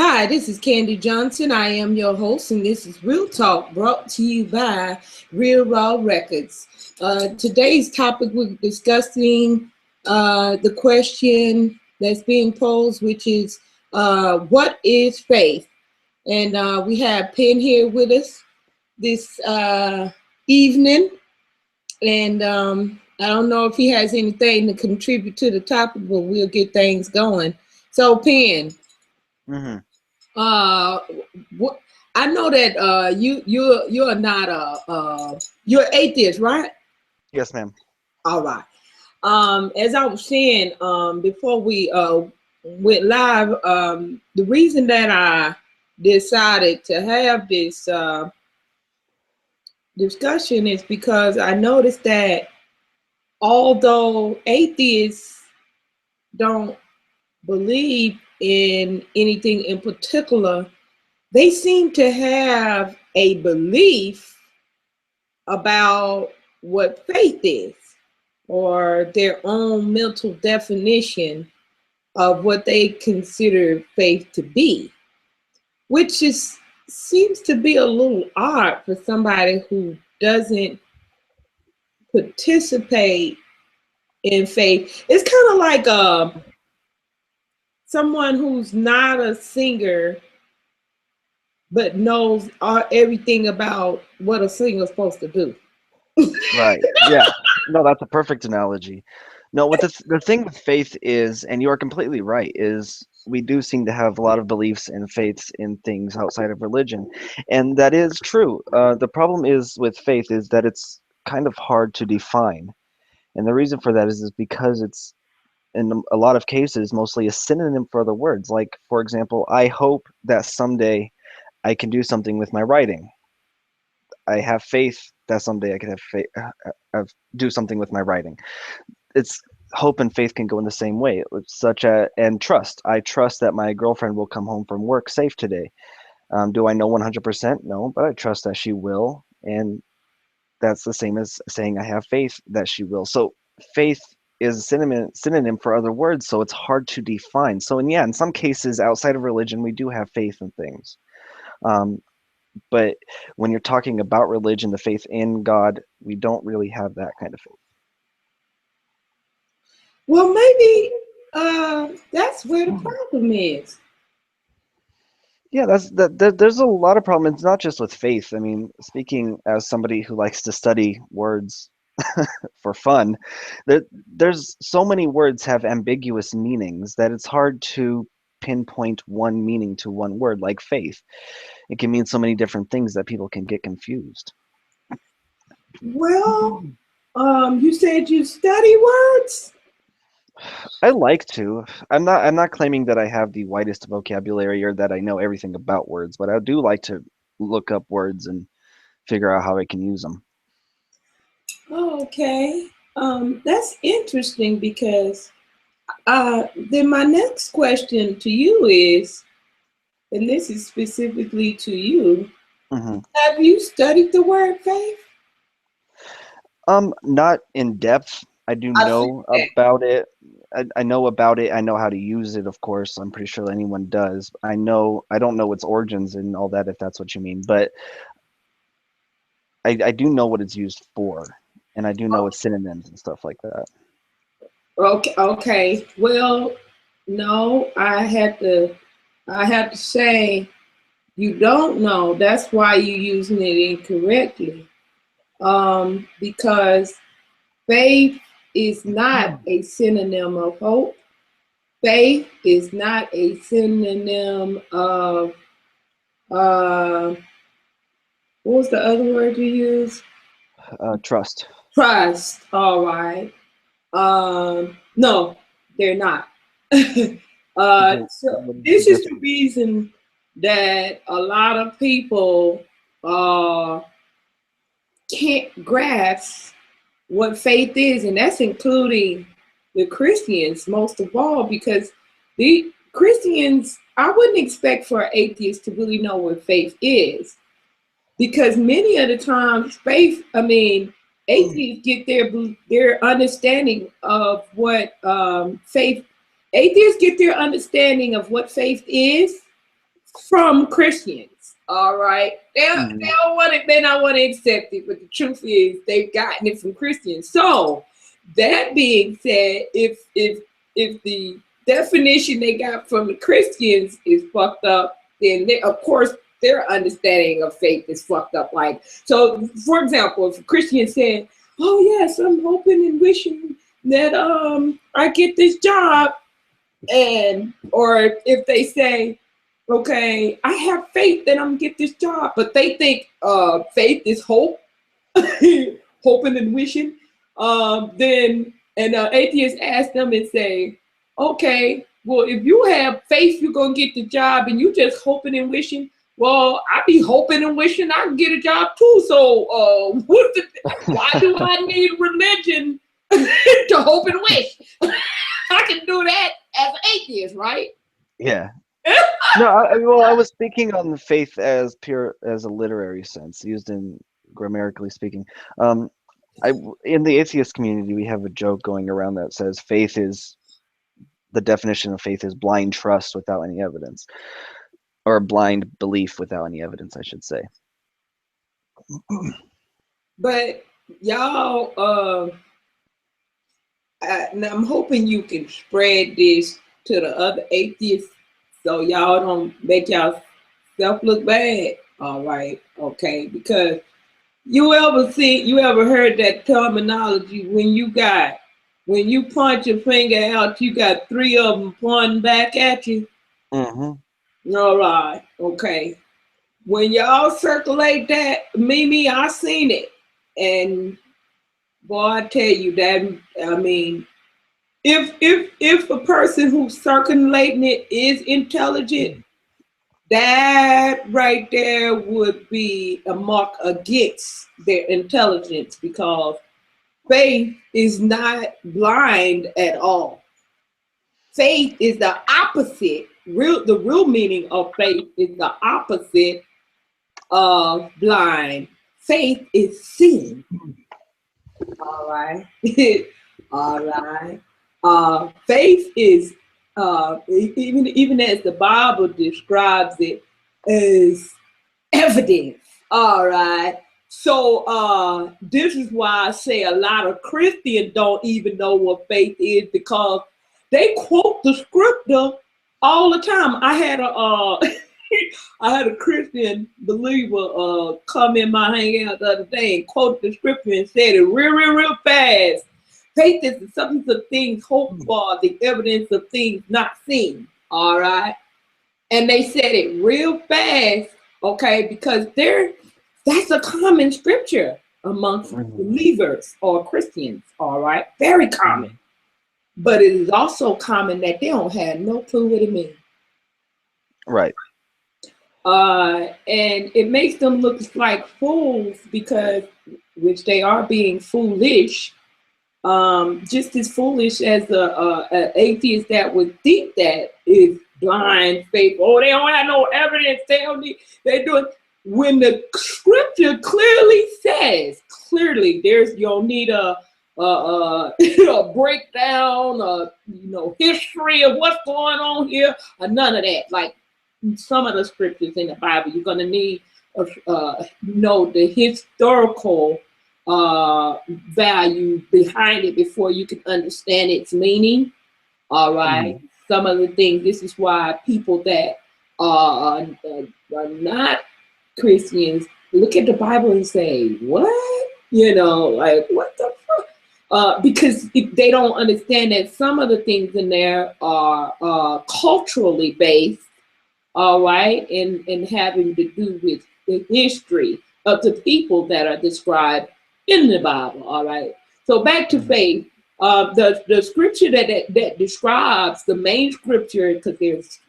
Hi, this is Candy Johnson. I am your host, and this is Real Talk brought to you by Real Raw Records. Today's topic we're discussing the question that's being posed, which is what is faith? And we have Penn here with us this evening. And I don't know if he has anything to contribute to the topic, but we'll get things going. So, Penn. hmm Uh, what I know that you're not you're atheist, right? Yes, ma'am. All right. As I was saying before we went live, the reason that I decided to have this discussion is because I noticed that although atheists don't believe in anything in particular, they seem to have a belief about what faith is or their own mental definition of what they consider faith to be, which is seems to be a little odd for somebody who doesn't participate in faith. It's kind of like someone who's not a singer but knows everything about what a singer's supposed to do. Right. Yeah. No, that's a perfect analogy. No, what the thing with faith is, and you are completely right, is we do seem to have a lot of beliefs and faiths in things outside of religion, and that is true. The problem is with faith is that it's kind of hard to define, and the reason for that is because it's in a lot of cases mostly a synonym for other words. Like, for example, I hope that someday I can do something with my writing. I have faith that someday I can have faith, do something with my writing. It's hope and faith can go in the same way. It's such a and trust. I trust that my girlfriend will come home from work safe today. Do I know 100%? No, but I trust that she will, and that's the same as saying I have faith that she will. So faith is a synonym for other words, so it's hard to define. So, and yeah, in some cases outside of religion, we do have faith in things. Um, but when you're talking about religion, the faith in God, we don't really have that kind of faith. Well, maybe that's where the problem is. Yeah, there's a lot of problems. It's not just with faith. I mean, speaking as somebody who likes to study words for fun, there, there's so many words have ambiguous meanings that it's hard to pinpoint one meaning to one word, like faith. It can mean so many different things that people can get confused. Well, you said you study words. I like to. I'm not claiming that I have the widest vocabulary or that I know everything about words, but I do like to look up words and figure out how I can use them. Oh, okay. That's interesting because then my next question to you is, and this is specifically to you, hmm have you studied the word faith? Not in depth. I do I see know that. about it. I know about it. I know how to use it, of course. I'm pretty sure anyone does. I don't know its origins and all that, if that's what you mean, but I do know what it's used for, and I do know its synonyms and stuff like that. Okay, okay. Well, no, I have to say you don't know. That's why you're using it incorrectly. Because faith is not a synonym of hope. Faith is not a synonym of uh, what was the other word you used? Trust. Trust. All right. No, they're not. Well, So what is the this is the difference? reason that a lot of people uh, can't grasp what faith is, and that's including the Christians most of all, because the Christians, I wouldn't expect for atheists to really know what faith is, because many of the times faith, I mean, atheists get their understanding of what faith. Atheists get their understanding of what faith is from Christians. All right, they Mhm. don't want it. They not want to accept it, but the truth is they've gotten it from Christians. So that being said, if the definition they got from the Christians is fucked up, then they, of course their understanding of faith is fucked up. Like, so for example, if a Christian said, "Oh yes, I'm hoping and wishing that I get this job," and or if they say, okay, I have faith that I'm gonna get this job, but they think faith is hope, hoping and wishing, then and atheists ask them and say, okay, well, if you have faith you're gonna get the job and you just hoping and wishing, well, I be hoping and wishing I can get a job too. So why do I need religion to hope and wish? I can do that as an atheist, right? Yeah. No, well, I was speaking on the faith as pure as a literary sense, used in grammatically speaking. Um, in the atheist community, we have a joke going around that says faith is the definition of faith is blind trust without any evidence, or blind belief without any evidence, I should say. But y'all, and I'm hoping you can spread this to the other atheists so y'all don't make y'all self look bad. All right, okay, because you ever heard that terminology when you point your finger out, you got three of them pointing back at you? Hmm. All right, okay. When y'all circulate that, Mimi, I seen it, and boy, I tell you that. I mean, if a person who's circulating it is intelligent, that right there would be a mark against their intelligence, because faith is not blind at all. Faith is the opposite. The real meaning of faith is the opposite of blind. Faith is seeing. All right. All right. Faith is even as the Bible describes it, is evidence. All right. So this is why I say a lot of Christians don't even know what faith is, because they quote the scripture all the time. I had a I had a Christian believer come in my hangout the other day and quote the scripture and said it real fast. Faith is the substance of things hoped for, the evidence of things not seen. All right. And they said it real fast, okay, because that's a common scripture amongst believers or Christians, all right? Very common. But it is also common that they don't have no clue what it means. Right. And it makes them look like fools, because, which they are being foolish, just as foolish as an atheist that would think that is blind faith. Oh, they don't have no evidence. They don't need. They do it when the scripture clearly says, clearly, you'll need a breakdown, history of what's going on here, or none of that. Like some of the scriptures in the Bible, you're gonna need the historical value behind it before you can understand its meaning. All right. Some of the things, this is why people that are not Christians look at the Bible and say, what? Like, what the fuck? Because they don't understand that some of the things in there are culturally based, all right, and having to do with the history of the people that are described in the Bible, all right. So back to faith. The scripture that describes the main scripture, because there's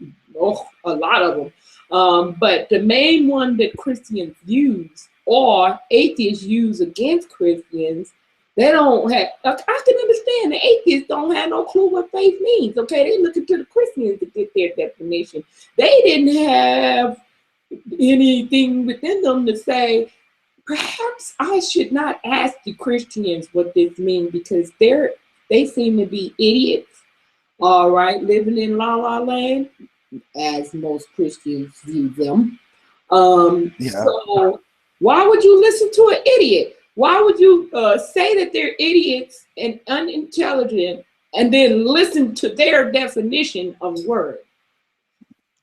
a lot of them, but the main one that Christians use or atheists use against Christians, they don't have. I can understand the atheists don't have no clue what faith means. Okay, they looking to the Christians to get their definition. They didn't have anything within them to say, perhaps I should not ask the Christians what this means, because they seem to be idiots, all right, living in la la land. as most Christians view them. Yeah. So why would you listen to an idiot? Why would you say that they're idiots and unintelligent and then listen to their definition of word?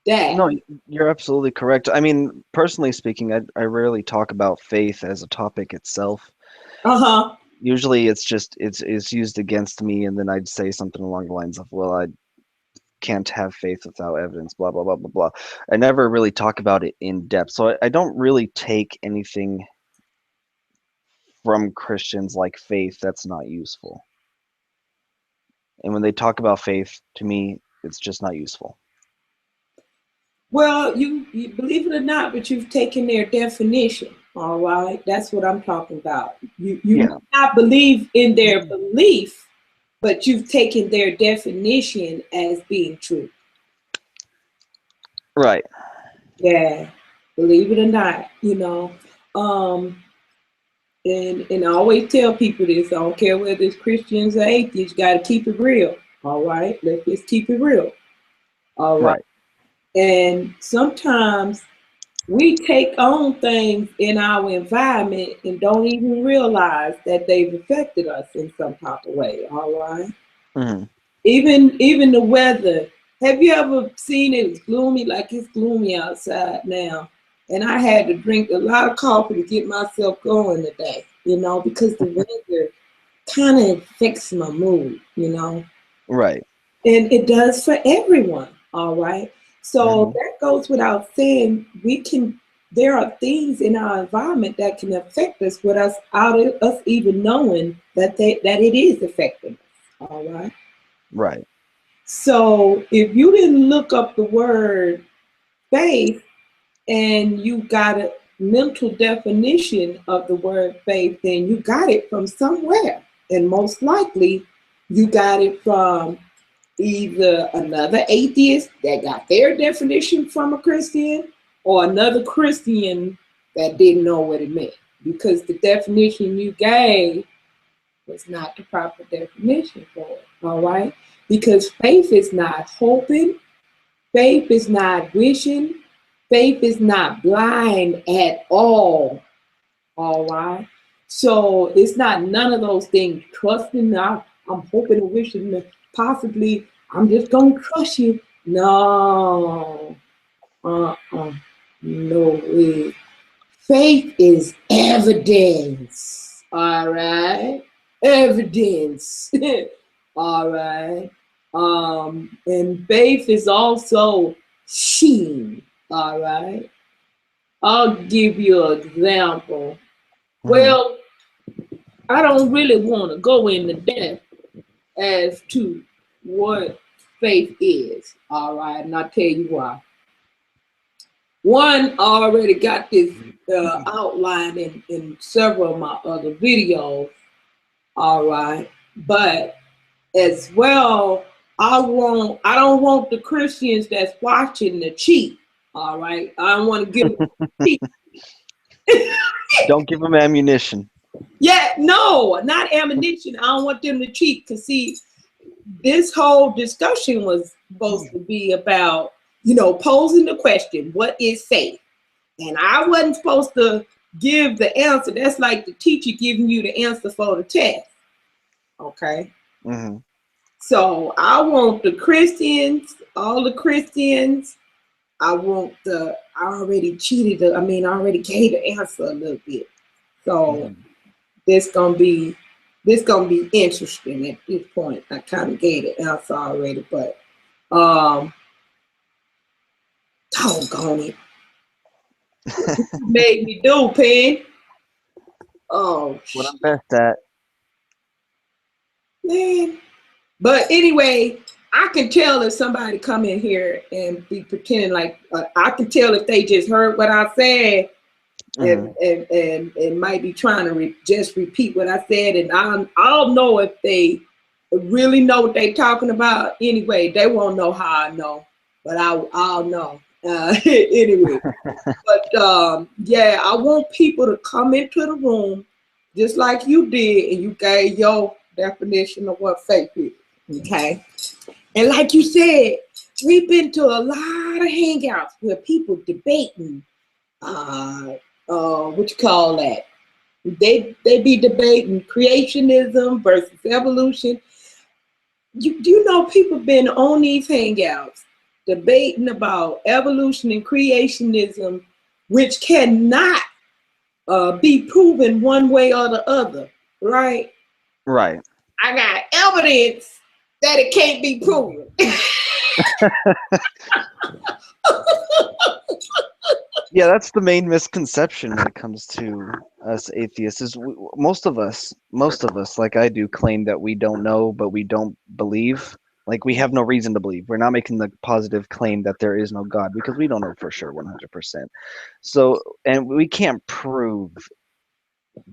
That. No, you're absolutely correct. I mean, personally speaking, I rarely talk about faith as a topic itself. Uh-huh. Usually it's used against me, and then I'd say something along the lines of, well, I can't have faith without evidence, blah blah blah blah blah. I never really talk about it in depth. So I don't really take anything from Christians like faith that's not useful. And when they talk about faith, to me, it's just not useful. Well, you believe it or not, but you've taken their definition. All right, that's what I'm talking about. You Yeah. may not believe in their belief, but you've taken their definition as being true. Right. Yeah, believe it or not, Um, and I always tell people this. I don't care whether it's Christians or atheists. You got to keep it real. All right, let's just keep it real. All right. Right. And sometimes we take on things in our environment and don't even realize that they've affected us in some type of way. All right. Hmm. Even the weather. Have you ever seen it was gloomy, like it's gloomy outside now? And I had to drink a lot of coffee to get myself going today, because the weather kind of affects my mood, Right. and it does for everyone. All right. So Hmm. that goes without saying. There are things in our environment that can affect us without us even knowing that it is affecting us. All right. Right. So if you didn't look up the word faith and you got a mental definition of the word faith, then you got it from somewhere. And most likely you got it from either another atheist that got their definition from a Christian or another Christian that didn't know what it meant, because the definition you gave was not the proper definition for it. All right. Because faith is not hoping, faith is not wishing, faith is not blind at all. All right. So it's not none of those things. Trusting, I'm hoping and wishing that possibly I'm just gonna trust you. No. No way. Faith is evidence. All right. Evidence. All right. And faith is also seen. All right. I'll give you an example. Hmm. Well, I don't really want to go into depth as to what faith is. All right. And I'll tell you why. One, I already got this outlined in several of my other videos. All right. But as well, I don't want the Christians that's watching to cheat. All right. I don't want to give them cheat. Don't give them ammunition. Yeah, no, not ammunition. I don't want them to cheat. Because see, this whole discussion was supposed to be about, posing the question, what is faith? And I wasn't supposed to give the answer. That's like the teacher giving you the answer for the test. Okay. Hmm. So I want the Christians, all the Christians, I already cheated. I already gave the answer a little bit. So Hmm. this gonna be interesting at this point. I kind of gave the answer already, but doggone it. Made me do, Pen. Oh, What I'm best at. man. But anyway, I can tell if somebody come in here and be pretending like I can tell if they just heard what I said Hmm. and might be trying to just repeat what I said, and I'll know if they really know what they're talking about. Anyway, they won't know how I know, but I'll know. Anyway, but yeah, I want people to come into the room just like you did, and you gave your definition of what faith is. Okay, and like you said, we've been to a lot of hangouts where people debating, what you call that? They be debating creationism versus evolution. You know, people been on these hangouts debating about evolution and creationism, which cannot be proven one way or the other, right? Right. I got evidence that it can't be proven. Yeah, that's the main misconception when it comes to us atheists. Is most of us, like I do, claim that we don't know, but we don't believe. Like we have no reason to believe. We're not making the positive claim that there is no God because we don't know for sure 100%. So, and we can't prove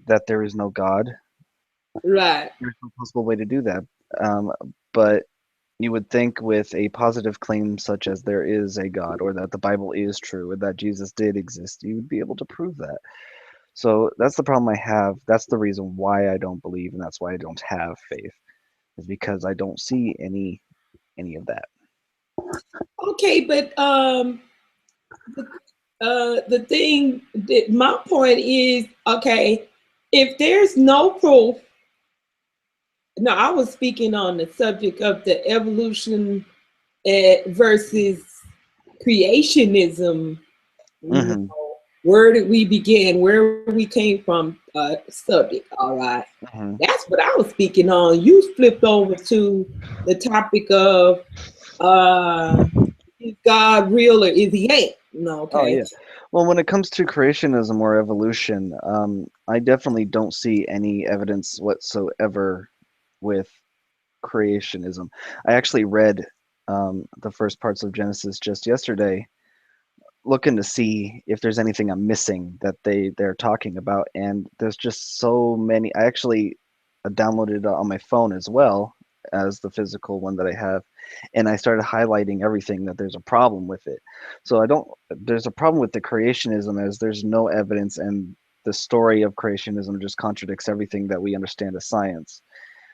that there is no God. Right. There's no possible way to do that. But you would think with a positive claim such as there is a God or that the Bible is true or that Jesus did exist, you would be able to prove that. So that's the problem I have. That's the reason why I don't believe and that's why I don't have faith, is because I don't see any of that. Okay, but the thing that my point is, okay, if there's no proof, no, I was speaking on the subject of the evolution versus creationism. You Hmm. know, where did we begin? Where we came from? Subject. All right, Hmm. that's what I was speaking on. You flipped over to the topic of is God real or is he ain't? No, Oh okay. yeah. Well, when it comes to creationism or evolution, I definitely don't see any evidence whatsoever with creationism. I actually read the first parts of Genesis just yesterday, looking to see if there's anything I'm missing that they're talking about, and there's just so many. I actually downloaded it on my phone as well as the physical one that I have, and I started highlighting everything that there's a problem with it. So I don't. There's a problem with the creationism as there's no evidence, and the story of creationism just contradicts everything that we understand as science.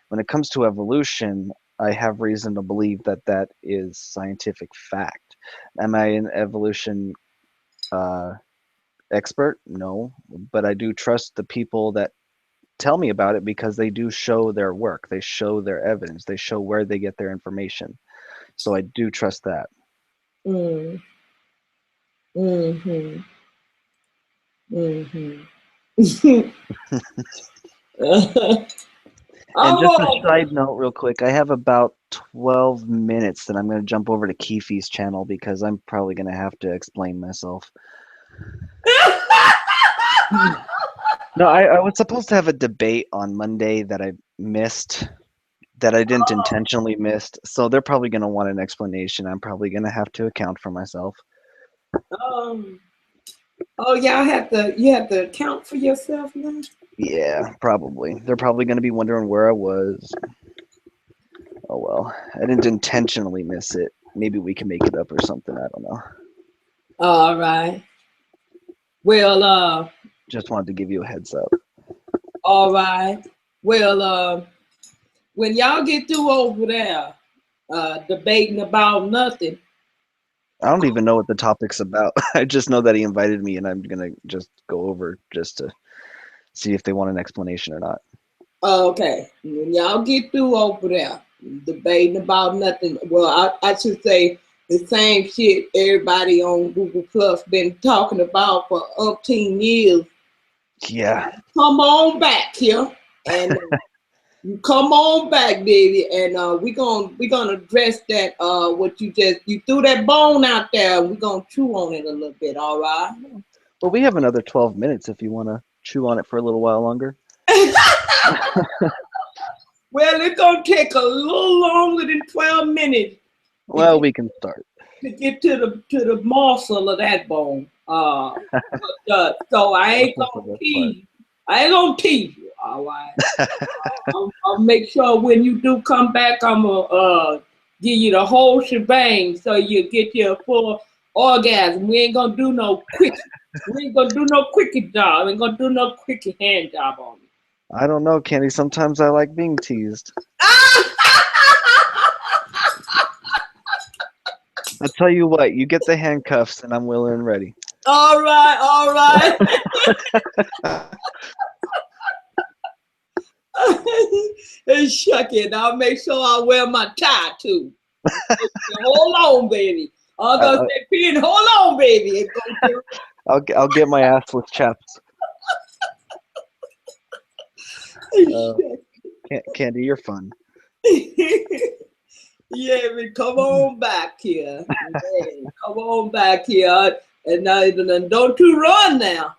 When it comes to evolution, I have reason to believe that that is scientific fact. Am I an evolution uh, expert? No, but I do trust the people that tell me about it because they do show their work, they show their evidence, they show where they get their information. So I do trust that. Mm, mm-hmm, mm-hmm. And just a Oh, side note, real quick, I have about 12 minutes that I'm going to jump over to Keefe's channel because I'm probably going to have to explain myself. No, I was supposed to have a debate on Monday that I missed, that I didn't intentionally miss. So they're probably going to want an explanation. I'm probably going to have to account for myself. um, oh, y'all have to. You have to account for yourself now. Yeah, probably. They're probably going to be wondering where I was. Oh well, I didn't intentionally miss it. Maybe we can make it up or something. I don't know. All right. Well, Just wanted to give you a heads up. all right. Well, when y'all get through over there, debating about nothing. I don't even know what the topic's about. I just know that he invited me, and I'm gonna just go over just to see if they want an explanation or not. Okay. When y'all get through over there, debating about nothing. Well, I should say the same shit everybody on Google Plus been talking about for umpteen years. Yeah. Come on back here, and you come on back, baby, and we gonna address that. What you threw that bone out there. We're gonna chew on it a little bit. All right. Well, we have another 12 minutes if you want to chew on it for a little while longer. Well, it's gonna take a little longer than 12 minutes to Well, we can start. get to the morsel of that bone. So I ain't That's the gonna best part. tease. I ain't gonna tease you. All right. I'll make sure when you do come back, I'm gonna give you the whole shebang so you get your full orgasm. We ain't gonna do no quickie. We ain't gonna do no quickie job. We ain't gonna do no quickie hand job on you. I don't know, Kenny. Sometimes I like being teased. I tell you what, you get the handcuffs, and I'm willing and ready. All right, all right. And shuck it. I'll make sure I wear my tie too. Hold on, baby. I'm gonna I, say, Pin, hold on, baby. And go I'll get my assless chaps. Candy, you're fun. Yeah, man, come on back here. Man, come on back here. And don't you run now.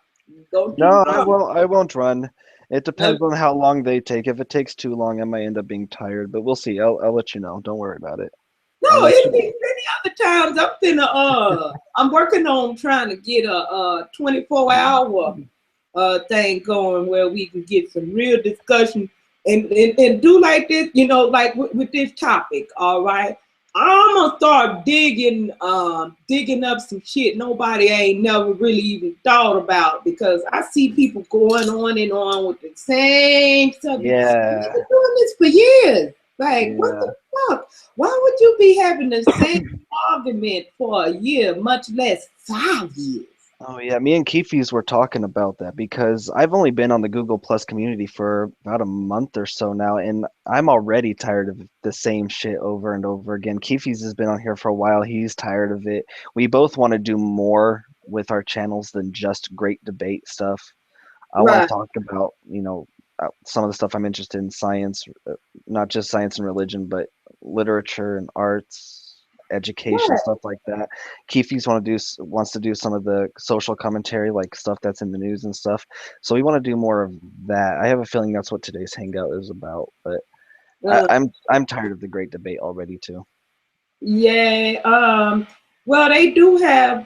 Don't you No, run. I won't run. It Uh, depends on how long they take. If it takes too long, I might end up being tired, but we'll see. I'll let you know. Don't worry about it. I'll No, let it you know. be many other times. I'm working on trying to get a 24-hour thing going where we can get some real discussion and do like this, like with this topic. All right. I'm gonna start digging up some shit nobody ain't never really even thought about, because I see people going on and on with the same subject. We've Yeah. been doing this for years. Like, what Yeah. the fuck? Why would you be having the same argument for a year, much less 5 years? Oh yeah, me and Keefe's were talking about that because I've only been on the Google Plus community for about a month or so now, and I'm already tired of the same shit over and over again. Keefe's has been on here for a while. He's tired of it. We both want to do more with our channels than just great debate stuff. I want to Right. talk about, some of the stuff I'm interested in, science, not just science and religion, but literature and arts, education, Right. stuff like that. Wants to do some of the social commentary, like stuff that's in the news and stuff. So we want to do more of that. I have a feeling that's what today's hangout is about. But Uh, I'm tired of the great debate already too. Yeah. Well, they do have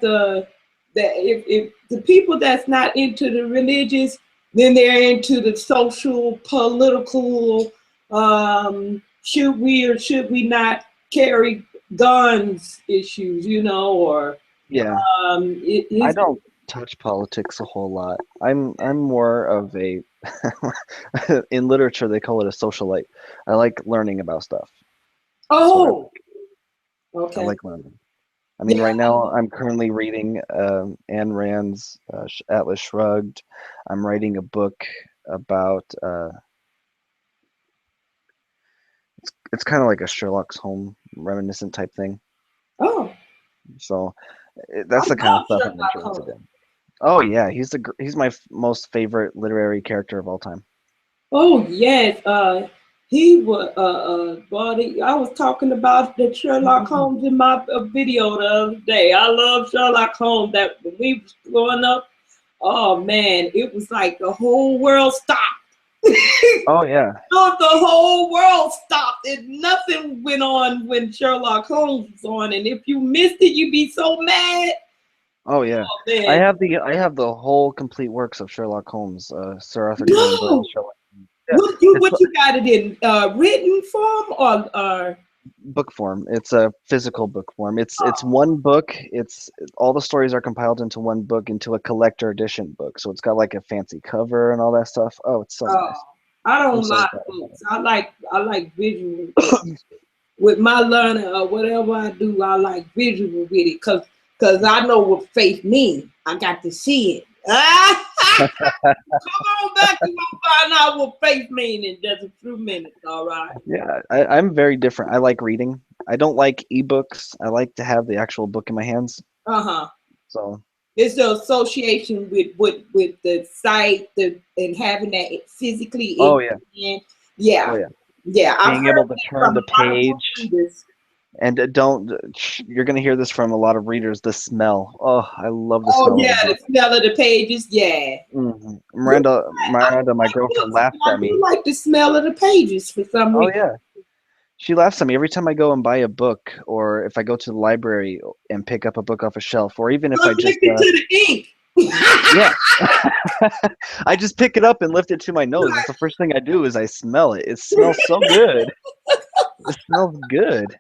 if the people that's not into the religious, then they're into the social, political. Should we or should we not carry guns issues? Or Yeah, I it's don't touch politics a whole lot. I'm more of a in literature they call it a socialite. I like learning about stuff. That's what oh, I okay, like learning. I mean, yeah, right now I'm currently reading Ayn Rand's Atlas Shrugged. I'm writing a book about it's kind of like a Sherlock Holmes reminiscent type thing. oh, So I that's the kind of love stuff I'm Sherlock interested Holmes. in. Oh yeah, he's my most favorite literary character of all time. Oh yes, he was. Buddy, I was talking about the Sherlock Holmes in my video the other day. I love Sherlock Holmes. That when we was growing up, oh man, it was like the whole world stopped. Oh yeah. The whole world stopped, and nothing went on when Sherlock Holmes was on. And if you missed it, you'd be so mad. Oh yeah. Oh man, I have the whole complete works of Sherlock Holmes, Sir Arthur Conan no. Doyle's Sherlock. Yeah, What you it's what you got it in written form or book form. It's a physical book form. It's one book. It's all the stories are compiled into one book into a collector edition book. So it's got like a fancy cover and all that stuff. Oh, it's so Oh, nice. I I'm don't so like excited about books. I like visual with my learning or whatever I do. I like visual with it because I know what faith means. I got to see it. Come on back, you gonna find out what faith means in just a few minutes. All right. it. Yeah, I'm very different. I like reading. I don't like ebooks. I like to have the actual book in my hands. Uh-huh. So It's the association with the site and having that physically oh in yeah. your hand. Oh Yeah. yeah. Yeah. I've Being heard able to that turn from the a lot of book page. readers. And don't, you're going to hear this from a lot of readers, the smell. Oh, I love the Oh smell of a yeah, the book. smell of the pages. Yeah. You're right. Miranda, my girlfriend, laughs I at do me. like the smell of the pages for some Oh, reason. yeah. She laughs at me every time I go and buy a book, or if I go to the library and pick up a book off a shelf, or even if I Look just, into the ink. yeah, I just pick it up and lift it to my nose. It's the first thing I do is I smell it. It smells so good. It smells good.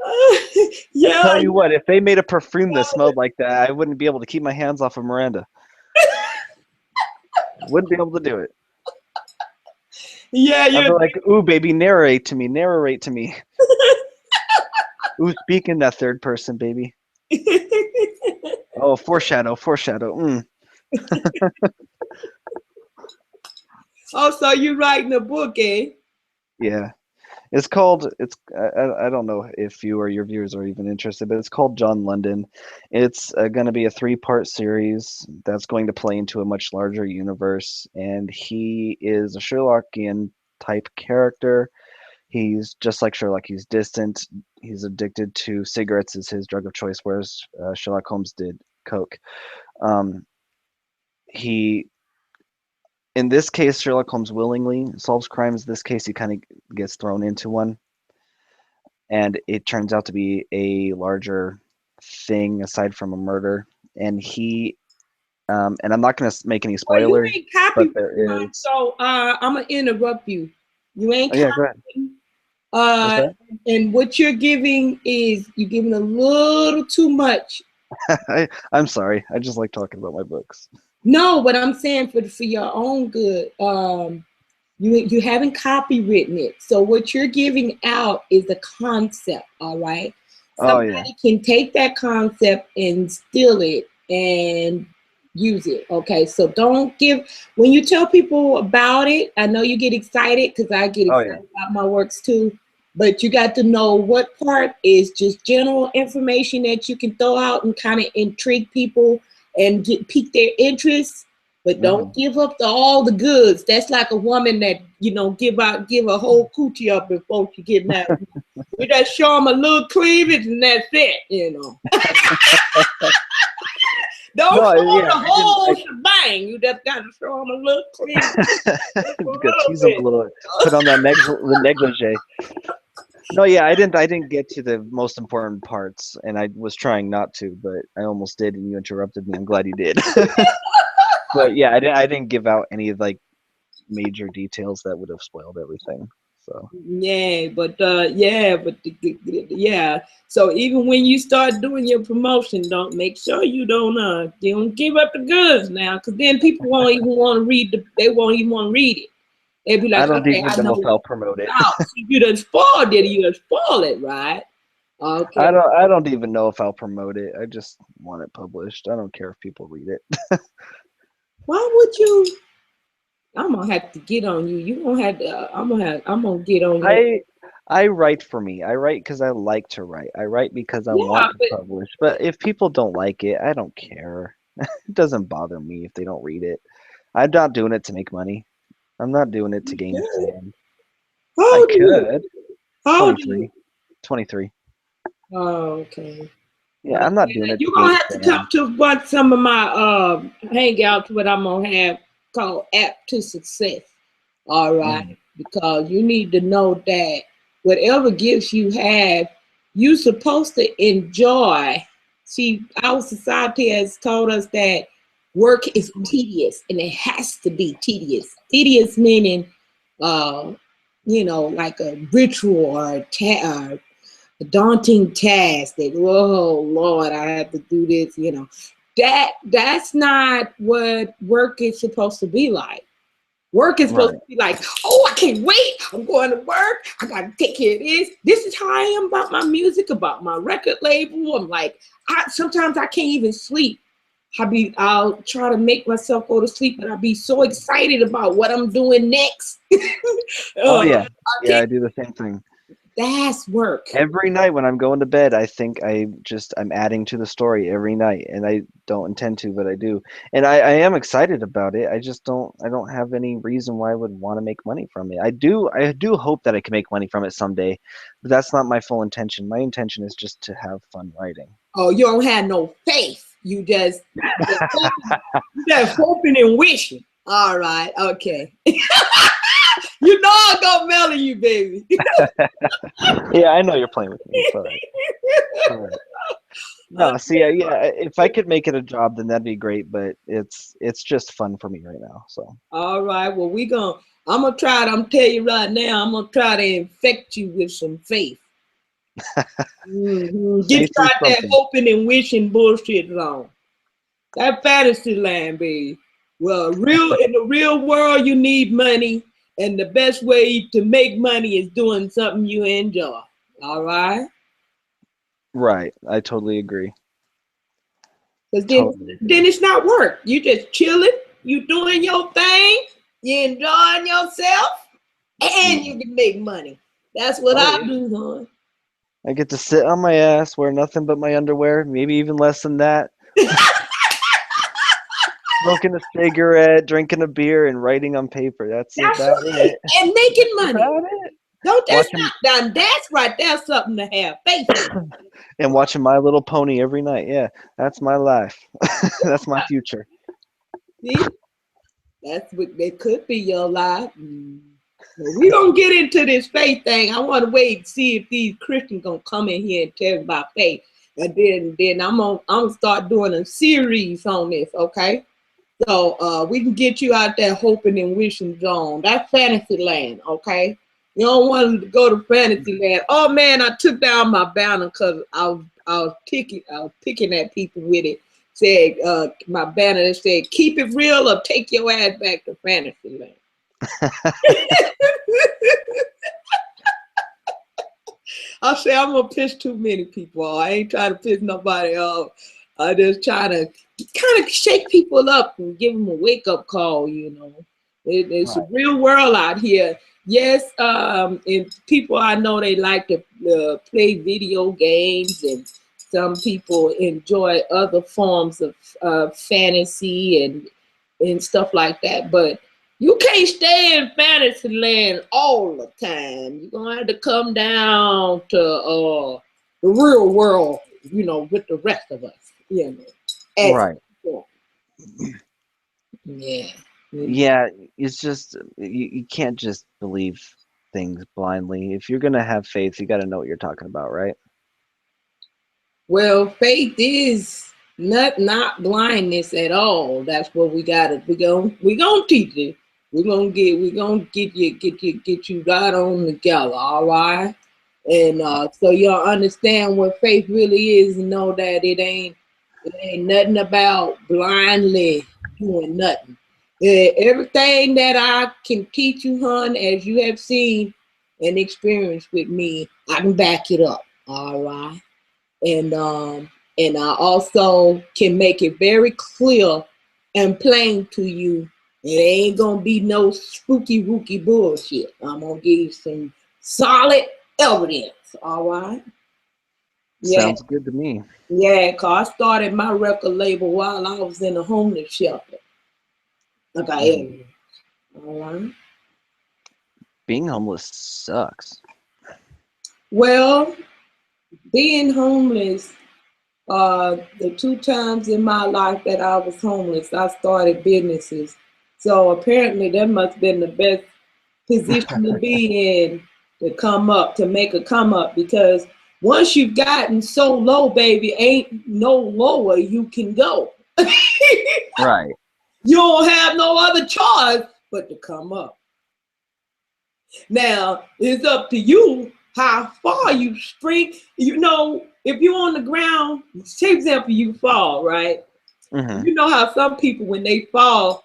I Yeah, tell you what, if they made a perfume that smelled like that, I wouldn't be able to keep my hands off of Miranda. Wouldn't be able to do it. yeah, I'd you be like, "Ooh, baby, narrate to me, narrate to me." Ooh, speaking that third person, baby. Oh, foreshadow, foreshadow. Oh, so you writing a book, eh? Yeah. It's called, I don't know if you or your viewers are even interested, but it's called John London. It's going to be a three-part series that's going to play into a much larger universe. And he is a Sherlockian type character. He's just like Sherlock. He's distant. He's addicted to cigarettes is his drug of choice, whereas Sherlock Holmes did coke. Um, he in this case, Sherlock Holmes willingly solves crimes. This case, he kind of gets thrown into one, and it turns out to be a larger thing aside from a murder. And and I'm not going to make any Well, you spoilers, ain't but copy, there is. so I'm gonna interrupt you. You ain't Oh yeah, go ahead. copying. What's that? And what you're giving is you're giving a little too much. I'm sorry. I just like talking about my books. No, but I'm saying for your own good. You haven't copywritten it. So what you're giving out is the concept, all right? Oh yeah. Somebody can take that concept and steal it and use it. Okay, so don't give when you tell people about it. I know you get excited because I get Oh excited yeah. about my works too. But you got to know what part is just general information that you can throw out and kind of intrigue people and pique their interest. But don't give up all the goods. That's like a woman that give a whole coochie up before she get married. You just show them a little cleavage and that's it. Don't No, show them yeah, the whole shebang. You just got to show them a little cleavage. You got to tease them a little. Put on that the negligee. No, yeah, I didn't get to the most important parts, and I was trying not to, but I almost did, and you interrupted me. I'm glad you did. But yeah, I didn't give out any like major details that would have spoiled everything. So yeah. So even when you start doing your promotion, don't make sure you don't give up the goods now, because then people won't even want to read they won't even want to read it. They'll be like, I don't okay, even I know know if what I'll it's promote it. about. So you done spoiled it. You done spoiled it, right? Okay. I don't even know if I'll promote it. I just want it published. I don't care if people read it. Why would you? I'm gonna have to get on you. You gonna have to. I'm gonna get on you. I write for me. I write because I like to write. I write because I Yeah, want to publish. But if people don't like it, I don't care. It doesn't bother me if they don't read it. I'm not doing it to make money. I'm not doing it to gain fame. how I old are you? could. How old are 23. you? 23. Oh, okay. Yeah, I'm not doing it to You're gonna gain have to come fame. to what some of my hangouts what I'm gonna have called App to Success. All right, because you need to know that whatever gifts you have, you're supposed to enjoy. See, our society has told us that work is tedious and it has to be tedious. Tedious meaning, uh, like a ritual or a daunting task that, oh Lord, I have to do this. That's not what work is supposed to be like. Work is supposed to be like, oh, I can't wait. I'm going to work. I got to take care of this. This is how I am about my music, about my record label. I'm like, sometimes I can't even sleep. I'll try to make myself go to sleep, but I'll be so excited about what I'm doing next. Oh yeah. Yeah, I do the same thing. That's work. Every night when I'm going to bed, I think I'm adding to the story every night, and I don't intend to, but I do. And I am excited about it. I don't have any reason why I would want to make money from it. I do hope that I can make money from it someday, but that's not my full intention. My intention is just to have fun writing. Oh, you don't have no faith. You just hoping and wishing. All right, okay. You know I'm gonna mellow you, baby. Yeah, I know you're playing with me. It's all right. All right. No, see, yeah, if I could make it a job, then that'd be great. But it's just fun for me right now. So. All right. Well, I'm gonna try it. I'm tell you right now. I'm gonna try to infect you with some faith. Get that hoping and wishing bullshit on. That fantasy land, baby. Well, in the real world, you need money. And the best way to make money is doing something you enjoy. All right? Right. I totally agree. Because Totally then agree. it's not work. You just chilling, you doing your thing, you enjoying yourself, and Mm. you can make money. That's what Oh I yeah. do, hon. I get to sit on my ass, wear nothing but my underwear, maybe even less than that, smoking a cigarette, drinking a beer, and writing on paper. That's That's about right. it. And making That's money. about it. Don't that's Watching not done. That's right. That's something to have faith in. and watching My Little Pony every night. Yeah, that's my life. That's my future. See? That's what they could be your life. Well, we don't get into this faith thing. I want to wait and see if these Christians gonna come in here and tell me about faith. And then I'm gonna start doing a series on this, okay? So we can get you out there hoping and wishing zone. That's fantasy land, okay? You don't want to go to fantasy land. Oh man, I took down my banner because I was picking at people with it. Said my banner that said keep it real or take your ass back to fantasy land. I say I'm gonna piss too many people off. I ain't trying to piss nobody off. I just try to kind of shake people up and give them a wake up call. It's a Right. real world out here. Yes, and people I know they like to play video games, and some people enjoy other forms of fantasy and stuff like that. But you can't stay in fantasy land all the time. You're gonna have to come down to the real world, with the rest of us, as Right. people. Yeah. Yeah, it's just you can't just believe things blindly. If you're gonna have faith, you got to know what you're talking about, right? Well, faith is not blindness at all. That's what we gonna teach you. We're gonna get you right on together, all right? And so y'all understand what faith really is, and know that it ain't nothing about blindly doing nothing. Everything that I can teach you, hon, as you have seen and experienced with me, I can back it up. All right. And I also can make it very clear and plain to you. It ain't gonna be no spooky wooky bullshit. I'm gonna give you some solid evidence. All right. Yeah, Sounds good to me. yeah. Cause I started my record label while I was in a homeless shelter. Like I Mhm. am. All right. Being homeless sucks. Well, being homeless, the two times in my life that I was homeless, I started businesses. So apparently that must have been the best position to be in to make a come up, because once you've gotten so low, baby, ain't no lower you can go. Right. You don't have no other choice but to come up. Now it's up to you how far you sprint. If you're on the ground, say example, you fall, right? Hmm. You know how some people when they fall,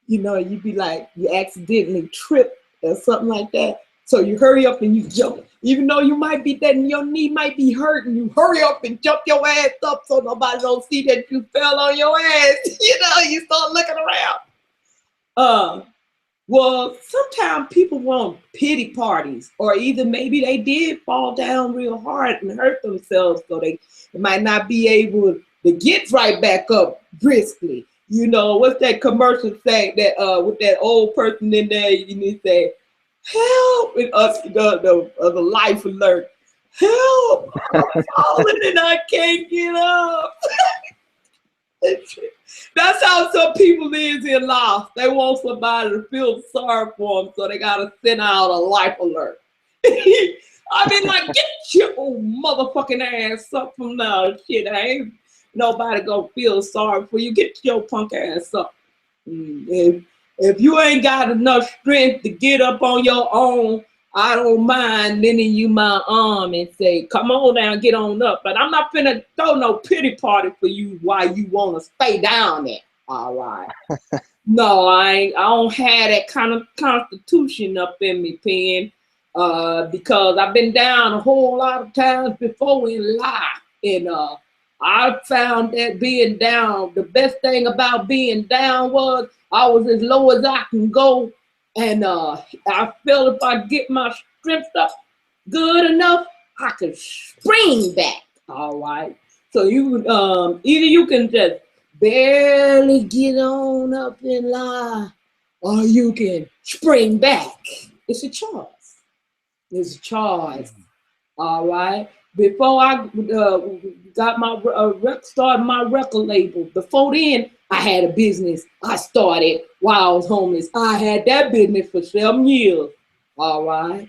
you be like you accidentally trip or something like that. So you hurry up and you jump, even though you might be that your knee might be hurting. You hurry up and jump your ass up so nobody don't see that you fell on your ass. You start looking around. Uh, well, sometimes people want pity parties, or either maybe they did fall down real hard and hurt themselves, so they might not be able to get right back up briskly. What's that commercial say that with that old person in there, you need to say, help, and us the life alert. Help! I'm falling and I can't get up. That's how some people is in life. They want somebody to feel sorry for them, so they gotta send out a life alert. I mean, like, get your old motherfucking ass up from now. Shit, I ain't nobody gonna feel sorry for you. Get your punk ass up. If you ain't got enough strength to get up on your own, I don't mind lending you my arm and say, come on down, get on up. But I'm not finna throw no pity party for you while you wanna stay down there. All right. No, I ain't. I don't have that kind of constitution up in me, Pen. Because I've been down a whole lot of times before in life. And I found that being down, the best thing about being down was I was as low as I can go. And I felt if I get my strength up good enough, I could spring back. All right. So you either you can just barely get on up in line, or you can spring back. It's a choice. It's a choice. All right. Before I got my started my record label, before then I had a business I started while I was homeless. I had that business for 7 years. All right.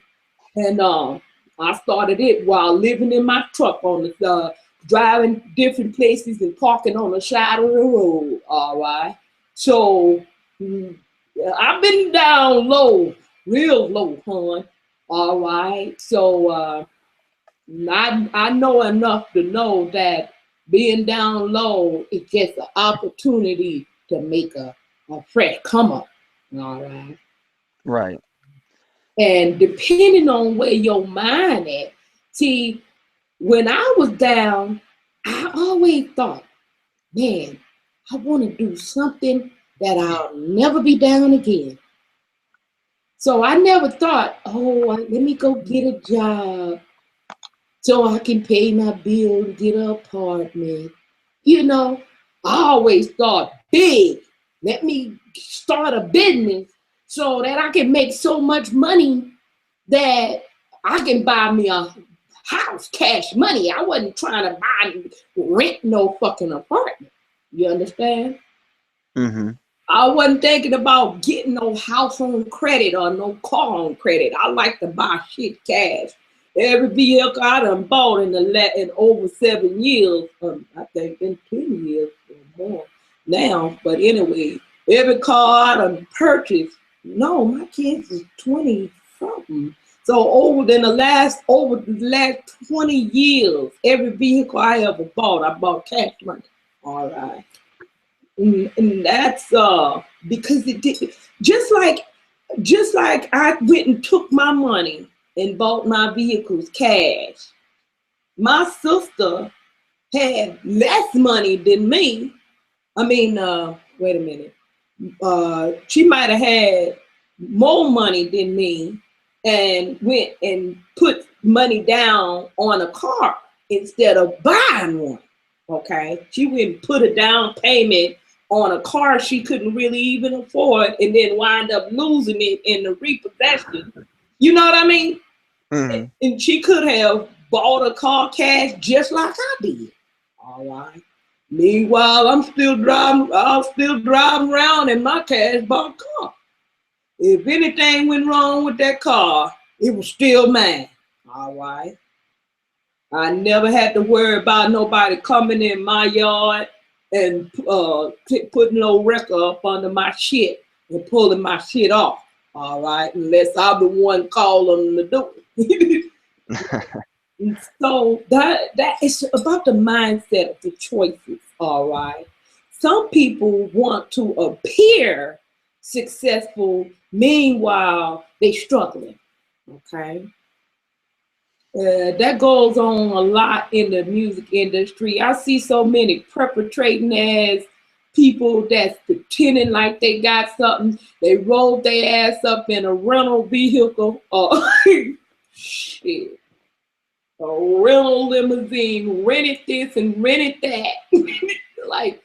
And I started it while living in my truck on the driving different places and parking on the side of the road. All right. So I've been down low, real low, hon. All right. So I know enough to know that being down low is just an opportunity to make a fresh come up. All right. Right. And depending on where your mind at, see, when I was down, I always thought, man, I want to do something that I'll never be down again. So I never thought, oh, let me go get a job so I can pay my bill and get an apartment. You know, I always thought big. Let me start a business so that I can make so much money that I can buy me a house, cash money. I wasn't trying to rent no fucking apartment. You understand? Mm-hmm. I wasn't thinking about getting no house on credit or no car on credit. I like to buy shit cash. Every vehicle I done bought in over 7 years, I think in 10 years or more now. But anyway, every car I done purchased, no, my kids is 20 something. So over the last 20 years, every vehicle I ever bought, I bought cash money. All right. And that's because it did just like I went and took my money and bought my vehicles cash. My sister had less money than me. I mean, wait a minute. She might have had more money than me and went and put money down on a car instead of buying one. Okay. She went and put a down payment on a car she couldn't really even afford and then wind up losing it in the repossession. You know what I mean? Mm-hmm. And she could have bought a car cash just like I did. All right. Meanwhile, I'm still driving around in my cash bought car. If anything went wrong with that car, it was still mine. All right. I never had to worry about nobody coming in my yard and putting no record up under my shit and pulling my shit off. All right. Unless I'm the one calling the door. And so that is about the mindset of the choices. All right. Some people want to appear successful, meanwhile they struggling. Okay. That goes on a lot in the music industry. I see so many perpetrating as people that's pretending like they got something. They rolled their ass up in a rental vehicle or shit. A rental limousine, rented this and rented that. Like,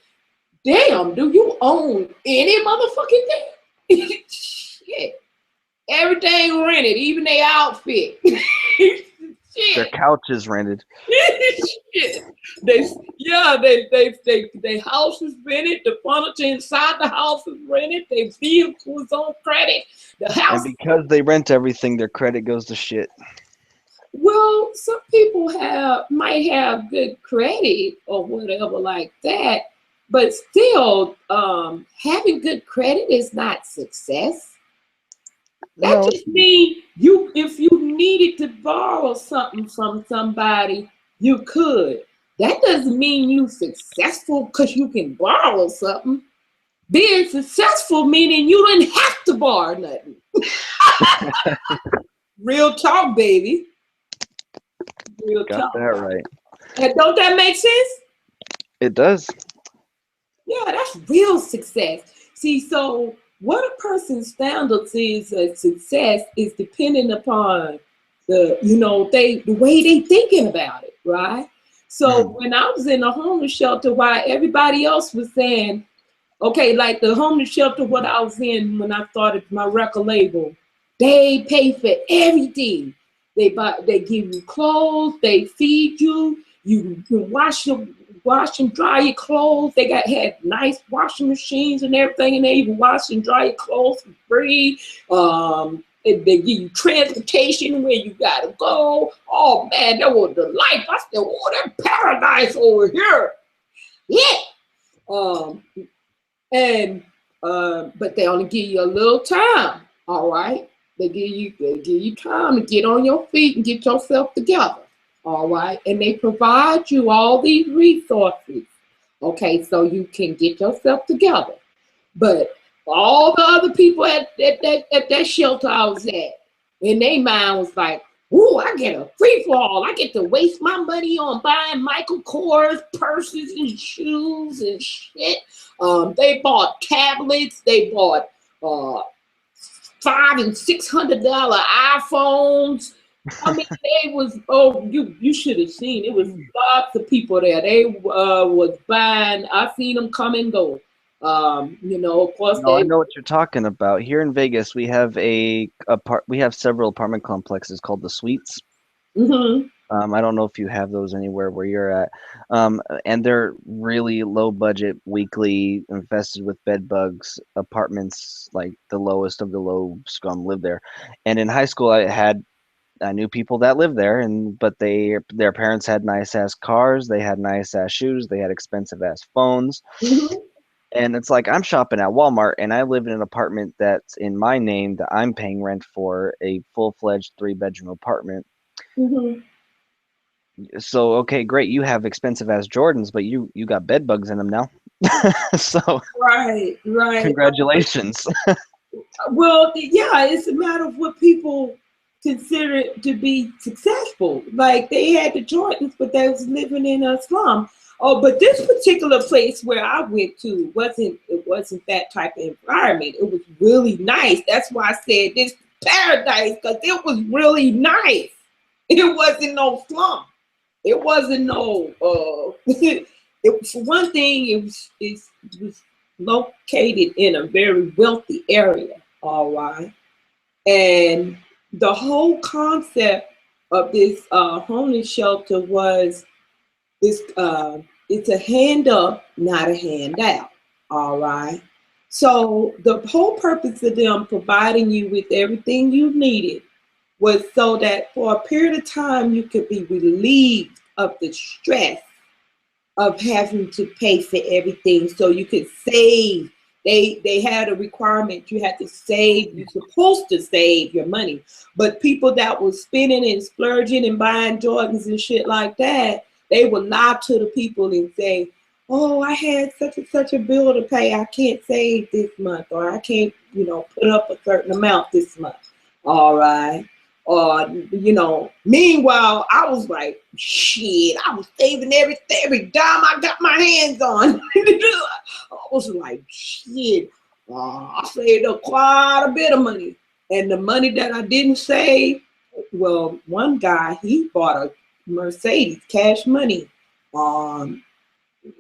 damn, do you own any motherfucking thing? Shit. Everything rented, even their outfit. Shit. Their couch is rented. Shit. They house is rented, the furniture inside the house is rented, their vehicle is on credit. The house. And because they rent everything, their credit goes to shit. Well, some people might have good credit or whatever like that, but still, having good credit is not success. That just means if you needed to borrow something from somebody, you could. That doesn't mean you're successful because you can borrow something. Being successful meaning you didn't have to borrow nothing. Real talk, baby. Real Got talk. that right. And don't that make sense? It does. Yeah, that's real success. See, so what a person's standards is a success is dependent upon the way they thinking about it, right? So Mm. when I was in the homeless shelter, while everybody else was saying, okay, like the homeless shelter, what I was in when I started my record label, they pay for everything. They give you clothes, they feed you, you can wash and dry your clothes. They had nice washing machines and everything, and they even wash and dry your clothes for free. They give you transportation where you gotta go. Oh man, that was the life. I said, oh, that paradise over here. Yeah. Um, and but they only give you a little time. All right, they give you time to get on your feet and get yourself together. All right, and they provide you all these resources. Okay, so you can get yourself together. But all the other people at that shelter I was at, in their mind was like, ooh, I get a free for all. I get to waste my money on buying Michael Kors purses and shoes and shit. They bought tablets. They bought $500 and $600 iPhones. I mean, they was you should have seen. It was lots of people there. They was buying. I seen them come and go. Of course No, I they. know what you're talking about. Here in Vegas, we have we have several apartment complexes called the Suites. Hmm. I don't know if you have those anywhere where you're at. And they're really low budget, weekly, infested with bed bugs apartments, like the lowest of the low scum live there. And in high school, I knew people that lived there, but their parents had nice ass cars, they had nice ass shoes, they had expensive ass phones, Hmm. and it's like I'm shopping at Walmart and I live in an apartment that's in my name that I'm paying rent for, a full-fledged 3-bedroom apartment. Hmm. So okay, great, you have expensive ass Jordans, but you got bed bugs in them now. So Right, right. congratulations. Well, yeah, it's a matter of what people consider to be successful. Like they had the Jordans, but they was living in a slum. Oh, but this particular place where I went to wasn't that type of environment. It was really nice. That's why I said this paradise, because it was really nice. It wasn't no slum. It wasn't no for one thing, it was located in a very wealthy area, all right. And the whole concept of this homeless shelter was this it's a hand up, not a handout, all right. So the whole purpose of them providing you with everything you needed was so that for a period of time you could be relieved of the stress of having to pay for everything, so you could save. They had a requirement, you had to save, you're supposed to save your money. But people that was spending and splurging and buying Jordans and shit like that, they would lie to the people and say, oh, I had such and such a bill to pay, I can't save this month, or I can't put up a certain amount this month. All right. Meanwhile, I was like, shit, I was saving every dime I got my hands on. I was like, shit, I saved up quite a bit of money. And the money that I didn't save, well, one guy, he bought a Mercedes, cash money. Um,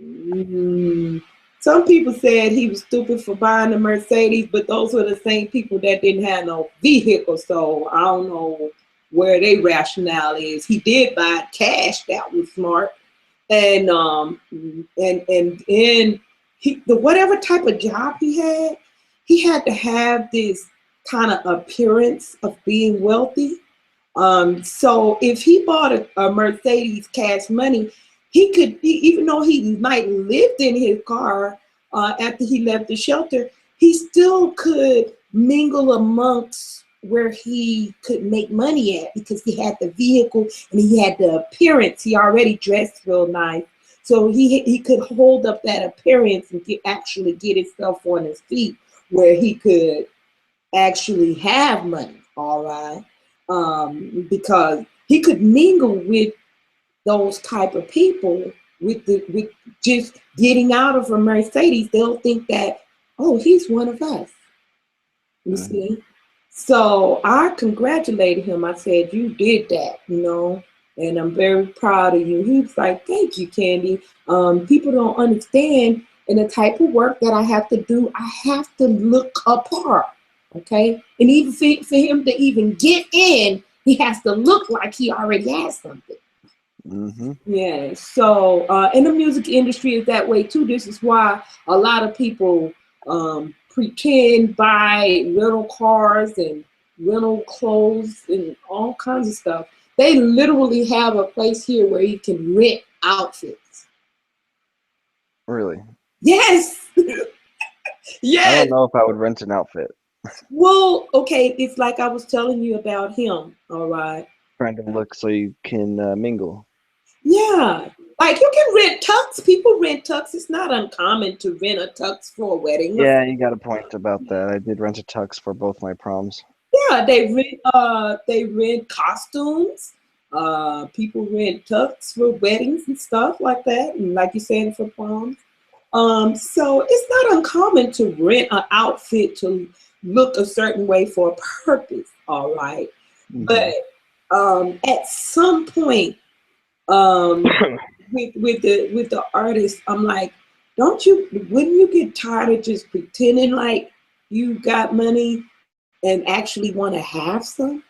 mm, some people said he was stupid for buying a Mercedes, but those were the same people that didn't have no vehicle. So I don't know where their rationale is. He did buy cash. That was smart. And the whatever type of job he had to have this kind of appearance of being wealthy. So if he bought a Mercedes cash money, even though he might lived in his car after he left the shelter, he still could mingle amongst where he could make money at, because he had the vehicle and he had the appearance. He already dressed real nice. So he could hold up that appearance and actually get himself on his feet where he could actually have money, all right, because he could mingle with those type of people with just getting out of a Mercedes, they'll think that, oh, he's one of us. You Mhm. see? So I congratulated him. I said, you did that, and I'm very proud of you. He was like, thank you, Candy. People don't understand in the type of work that I have to do, I have to look apart. Okay. And even for him to even get in, he has to look like he already has something. Mm-hmm. Yeah. So, in the music industry is that way too. This is why a lot of people pretend buy rental cars and rental clothes and all kinds of stuff. They literally have a place here where you can rent outfits. Really? Yes. I Yes. don't know if I would rent an outfit. Well, okay. It's like I was telling you about him. All right. Trying to look so you can mingle. Yeah. Like you can rent tux. People rent tux. It's not uncommon to rent a tux for a wedding. Yeah, you got a point about that. I did rent a tux for both my proms. Yeah, they rent costumes. People rent tux for weddings and stuff like that, and like you said, for proms. So it's not uncommon to rent an outfit to look a certain way for a purpose. All right, Mm-hmm. but at some point, um, with the artist, I'm like, wouldn't you get tired of just pretending like you got money and actually want to have some?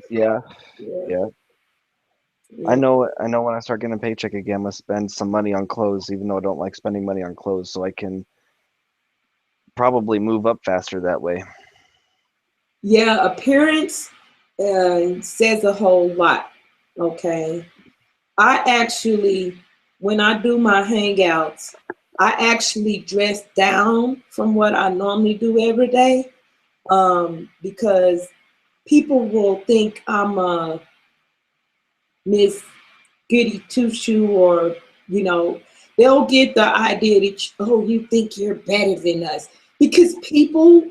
Yeah, Yeah, yeah. I yeah, know. I know. When I start getting a paycheck again, I'm gonna spend some money on clothes, even though I don't like spending money on clothes, so I can probably move up faster that way. yeah. Appearance says a whole lot. Okay, I actually, when I do my hangouts, I actually dress down from what I normally do every day, because people will think I'm a Miss Goody Two Shoe, or you know, they'll get the idea that oh, you think you're better than us because people,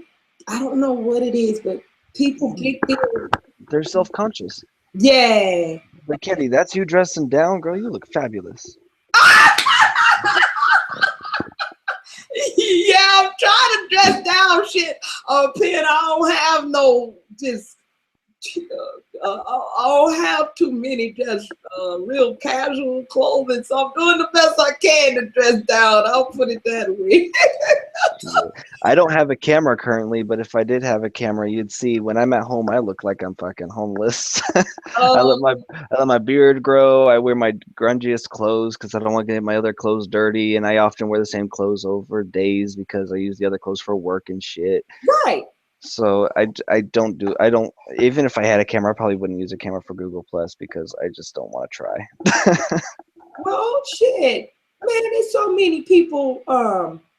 I don't know what it is, but people get there. They're self-conscious. Yeah. Like, Kenny, that's you dressing down, girl. You look fabulous. Yeah, I'm trying to dress down shit up here. I don't have no just I don't have too many just real casual clothing, so I'm doing the best I can to dress down. I'll put it that way. Yeah. I don't have a camera currently, but if I did have a camera, you'd see when I'm at home, I look like I'm fucking homeless. I let my Um, I let my beard grow. I wear my grungiest clothes because I don't want to get my other clothes dirty, and I often wear the same clothes over days because I use the other clothes for work and shit. right. So I don't even if I had a camera, I probably wouldn't use a camera for Google Plus because I just don't want to try. Well, shit, man, there's so many people.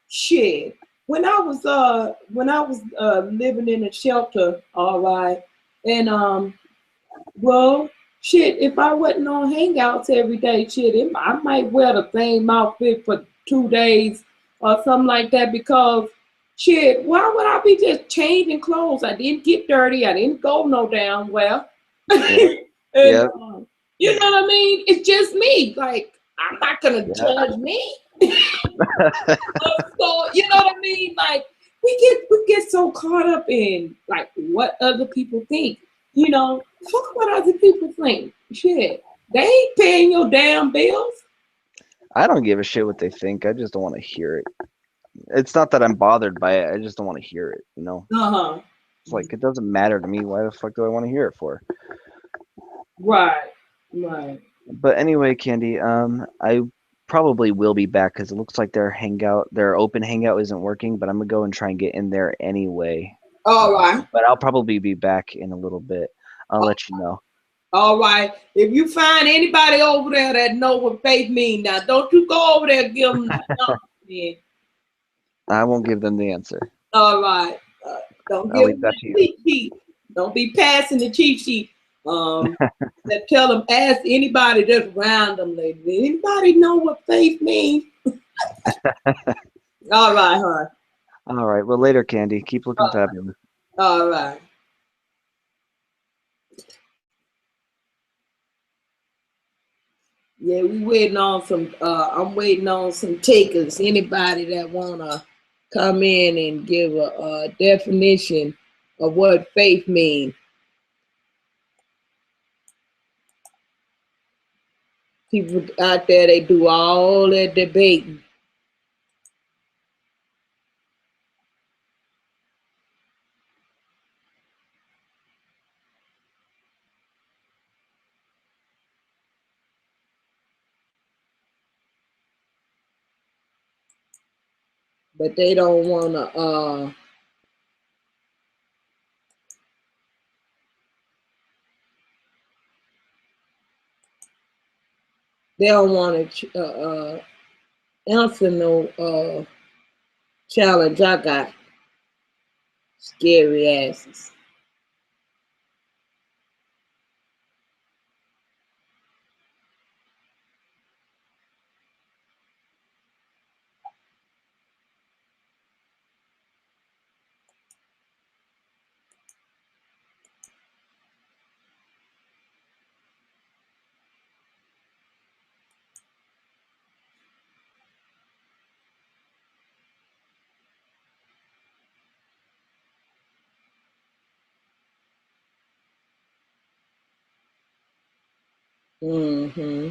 Shit. When I was living in a shelter, all right, and well, shit, if I wasn't on Hangouts every day, shit, I might wear the same outfit for 2 days or something like that because, shit, why would I be just changing clothes? I didn't get dirty. I didn't go no damn well. Yeah, And yeah, you know what I mean? It's just me. Like, I'm not gonna yeah. judge me. So you know what I mean? Like we get so caught up in like what other people think. Fuck what other people think. Shit. They ain't paying your damn bills. I don't give a shit what they think. I just don't want to hear it. It's not that I'm bothered by it. I just don't want to hear it. You know, Uh-huh. it's like it doesn't matter to me. Why the fuck do I want to hear it for? Right. Right. But anyway, Candy, I probably will be back because it looks like their open hangout isn't working. But I'm gonna go and try and get in there anyway. All right. But I'll probably be back in a little bit. I'll let you know. All right. If you find anybody over there that know what faith means, now don't you go over there and give them the number, man. I won't give them the answer. All right. Don't I'll give leave them that the to you. cheat sheet. Don't be passing the cheat sheet. That tell them, ask anybody just randomly. Anybody know what faith means? All right, huh? All right. Well, later, Candy. Keep looking fabulous. All right. Yeah, we waiting on some. I'm waiting on some takers. Anybody that wanna come in and give a definition of what faith means. People out there, they do all that debating, but they don't wanna. They don't wanna answer no challenge I got. Scary asses. Mm-hmm.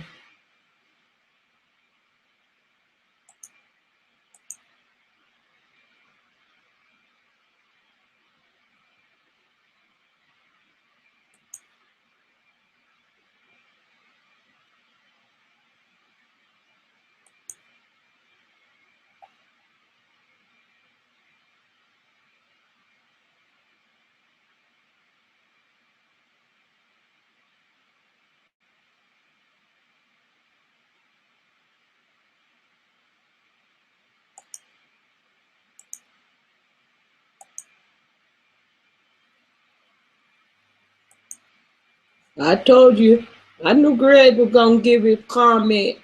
I told you, I knew Greg was gonna give his comment,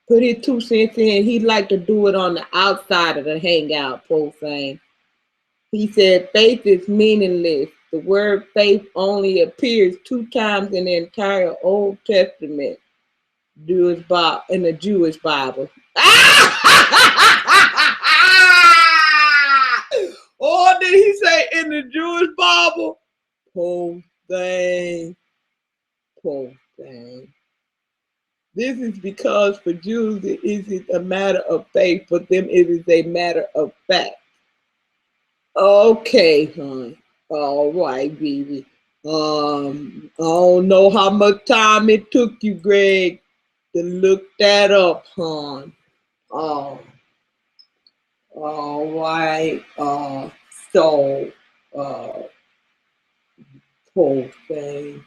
put his 2 cents in. He'd like to do it on the outside of the hangout profane. He said faith is meaningless. The word faith only appears 2 times in the entire Old Testament, Jewish Bible, in the Jewish Bible. Oh, did he say in the Jewish Bible? Poor thing. Poor thing. This is because for Jews it isn't a matter of faith, for them it is a matter of fact. Okay, hon. All right, baby. I don't know how much time it took you, Greg, to look that up, hon. Uh, all right. So, uh, poor thing,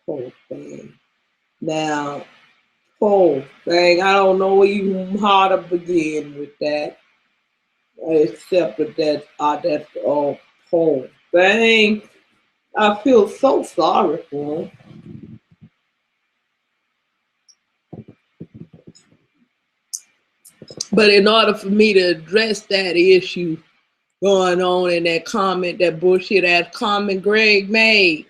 poor thing. Now, poor thing. I don't know even how to begin with that, except that that's poor thing. I feel so sorry for him. But in order for me to address that issue going on in that comment, that bullshit ass comment Greg made,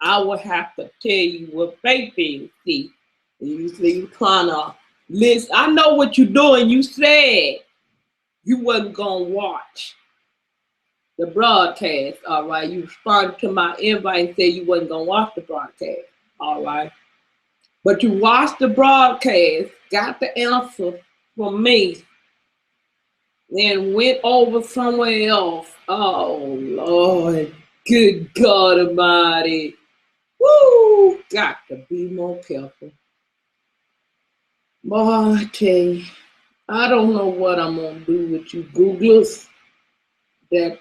I would have to tell you what faith is. See, you kind of listen. I know what you're doing. You said you wasn't gonna watch the broadcast. All right, you responded to my invite and said you wasn't gonna watch the broadcast. All right, but you watched the broadcast, got the answer from me, then went over somewhere else. Oh Lord, good God Almighty. Woo! Got to be more careful. Boy, I tell you, I don't know what I'm gonna do with you Googlers. That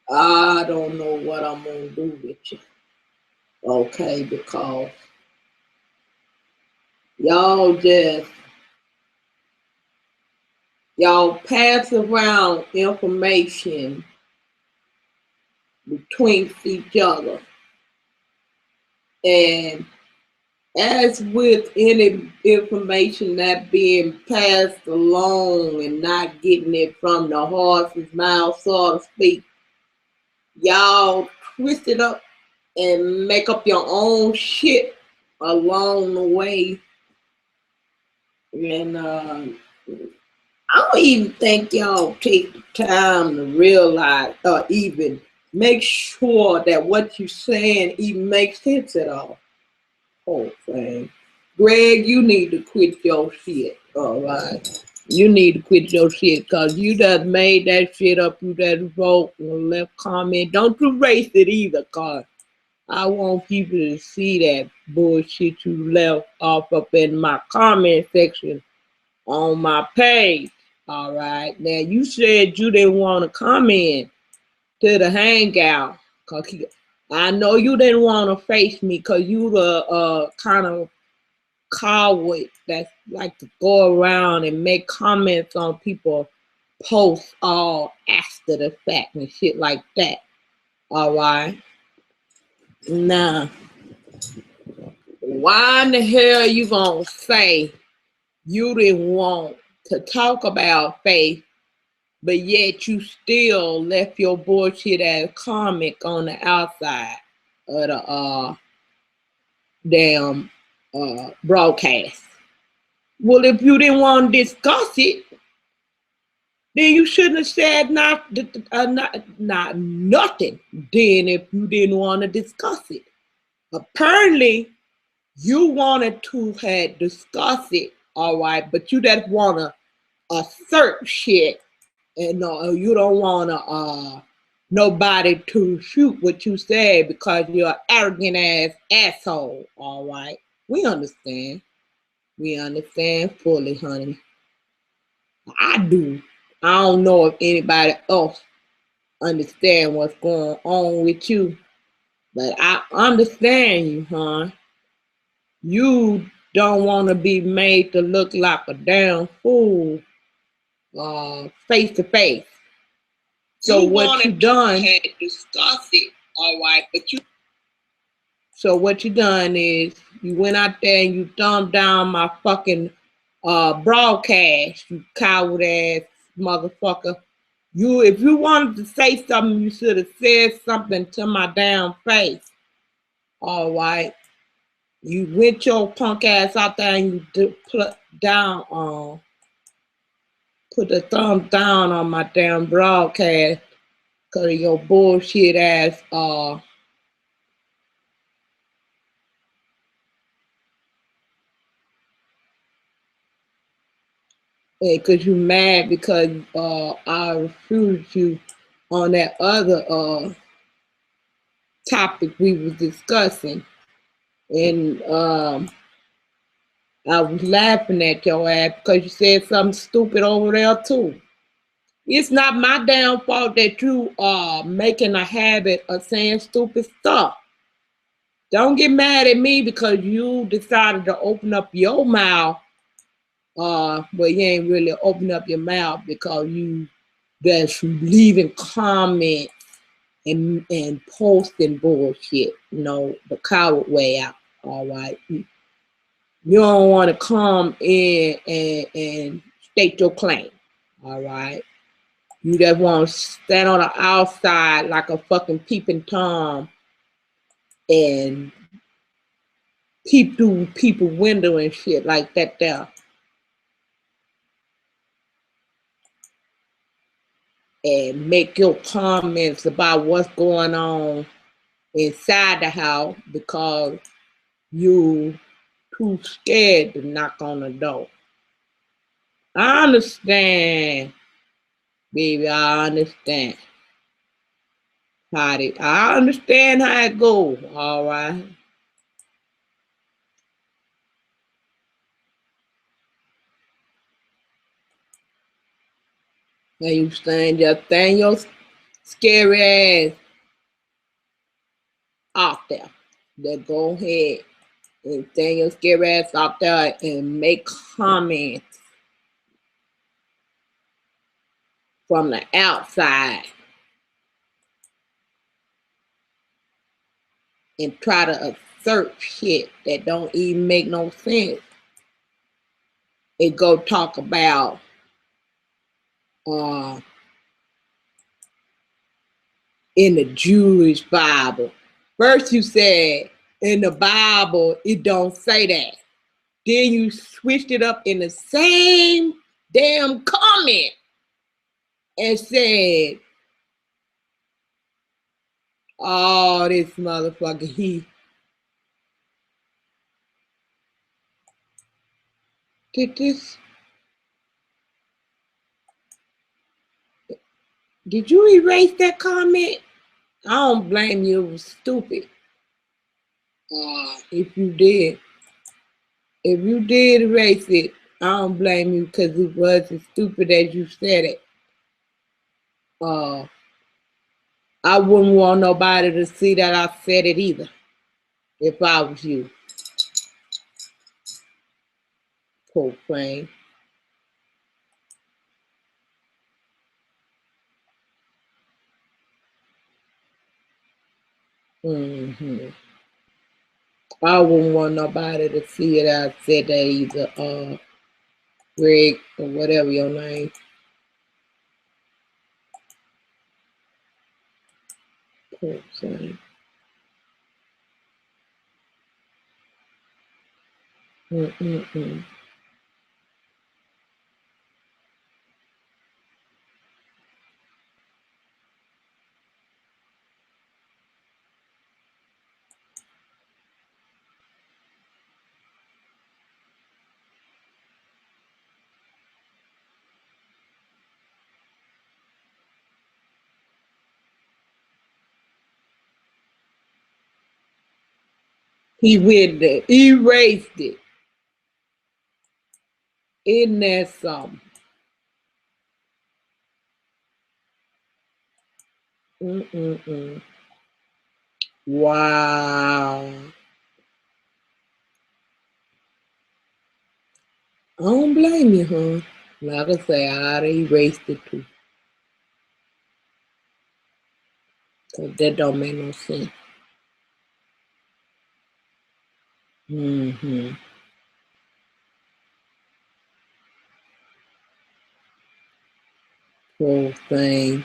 I don't know what I'm gonna do with you. Okay, because y'all y'all pass around information between each other, and as with any information that being passed along and not getting it from the horse's mouth, so to speak, y'all twist it up and make up your own shit along the way. And I don't even think y'all take the time to realize or even make sure that what you're saying even makes sense at all. Whole thing. Greg, you need to quit your shit. All right. You need to quit your shit because you just made that shit up. You just wrote and left comment. Don't erase it either, cause I want people to see that bullshit you left off up in my comment section on my page. All right. Now you said you didn't want to come in to the hangout because I know you didn't want to face me because you the kind of coward that like to go around and make comments on people posts all after the fact and shit like that. All right. Now, why in the hell you gonna say you didn't want to talk about faith, but yet you still left your bullshit ass comic on the outside of the damn broadcast? Well, if you didn't want to discuss it, then you shouldn't have said not nothing. Then, if you didn't want to discuss it, apparently you wanted to have discussed it, all right, but you just want to assert shit, and you don't want nobody to shoot what you said because you're an arrogant ass asshole. All right, we understand. We understand fully, honey. I do. I don't know if anybody else understand what's going on with you, but I understand you, huh? You don't want to be made to look like a damn fool face to face. So what you done? Discuss it, all right, but you. So what you done is you went out there and you thumbed down my fucking broadcast, you coward ass motherfucker. You, if you wanted to say something, you should have said something to my damn face. All right. You went your punk ass out there and you put the thumb down on my damn broadcast because of your bullshit ass because you mad because I refused you on that other topic we was discussing. And I was laughing at your ass because you said something stupid over there too. It's not my damn fault that you are making a habit of saying stupid stuff. Don't get mad at me because you decided to open up your mouth. But you ain't really open up your mouth because you just leaving comments and posting bullshit. You know, the coward way out. All right. You don't want to come in and state your claim. All right. You just want to stand on the outside like a fucking peeping Tom and peep through people's window and shit like that there. And make your comments about what's going on inside the house because you too scared to knock on the door. I understand, baby. I understand. I understand how it goes, all right? And you stand your scary ass out there. Then go ahead and stand your scary ass out there and make comments from the outside and try to assert shit that don't even make no sense. And go talk about in the Jewish Bible First you said in the Bible it don't say that. Then you switched it up in the same damn comment and said, oh, this motherfucker, he did this. Did you erase that comment? I don't blame you. It was stupid. If you did. If you did erase it, I don't blame you because it was as stupid as you said it. I wouldn't want nobody to see that I said it either, if I was you. Profane. I wouldn't want nobody to see it. I said that either, Greg or whatever your name. Profane. He with it. Erased it. Isn't that something? Wow. I don't blame you, huh? Like I say, I already erased it too. Cause that don't make no sense. Whole thing.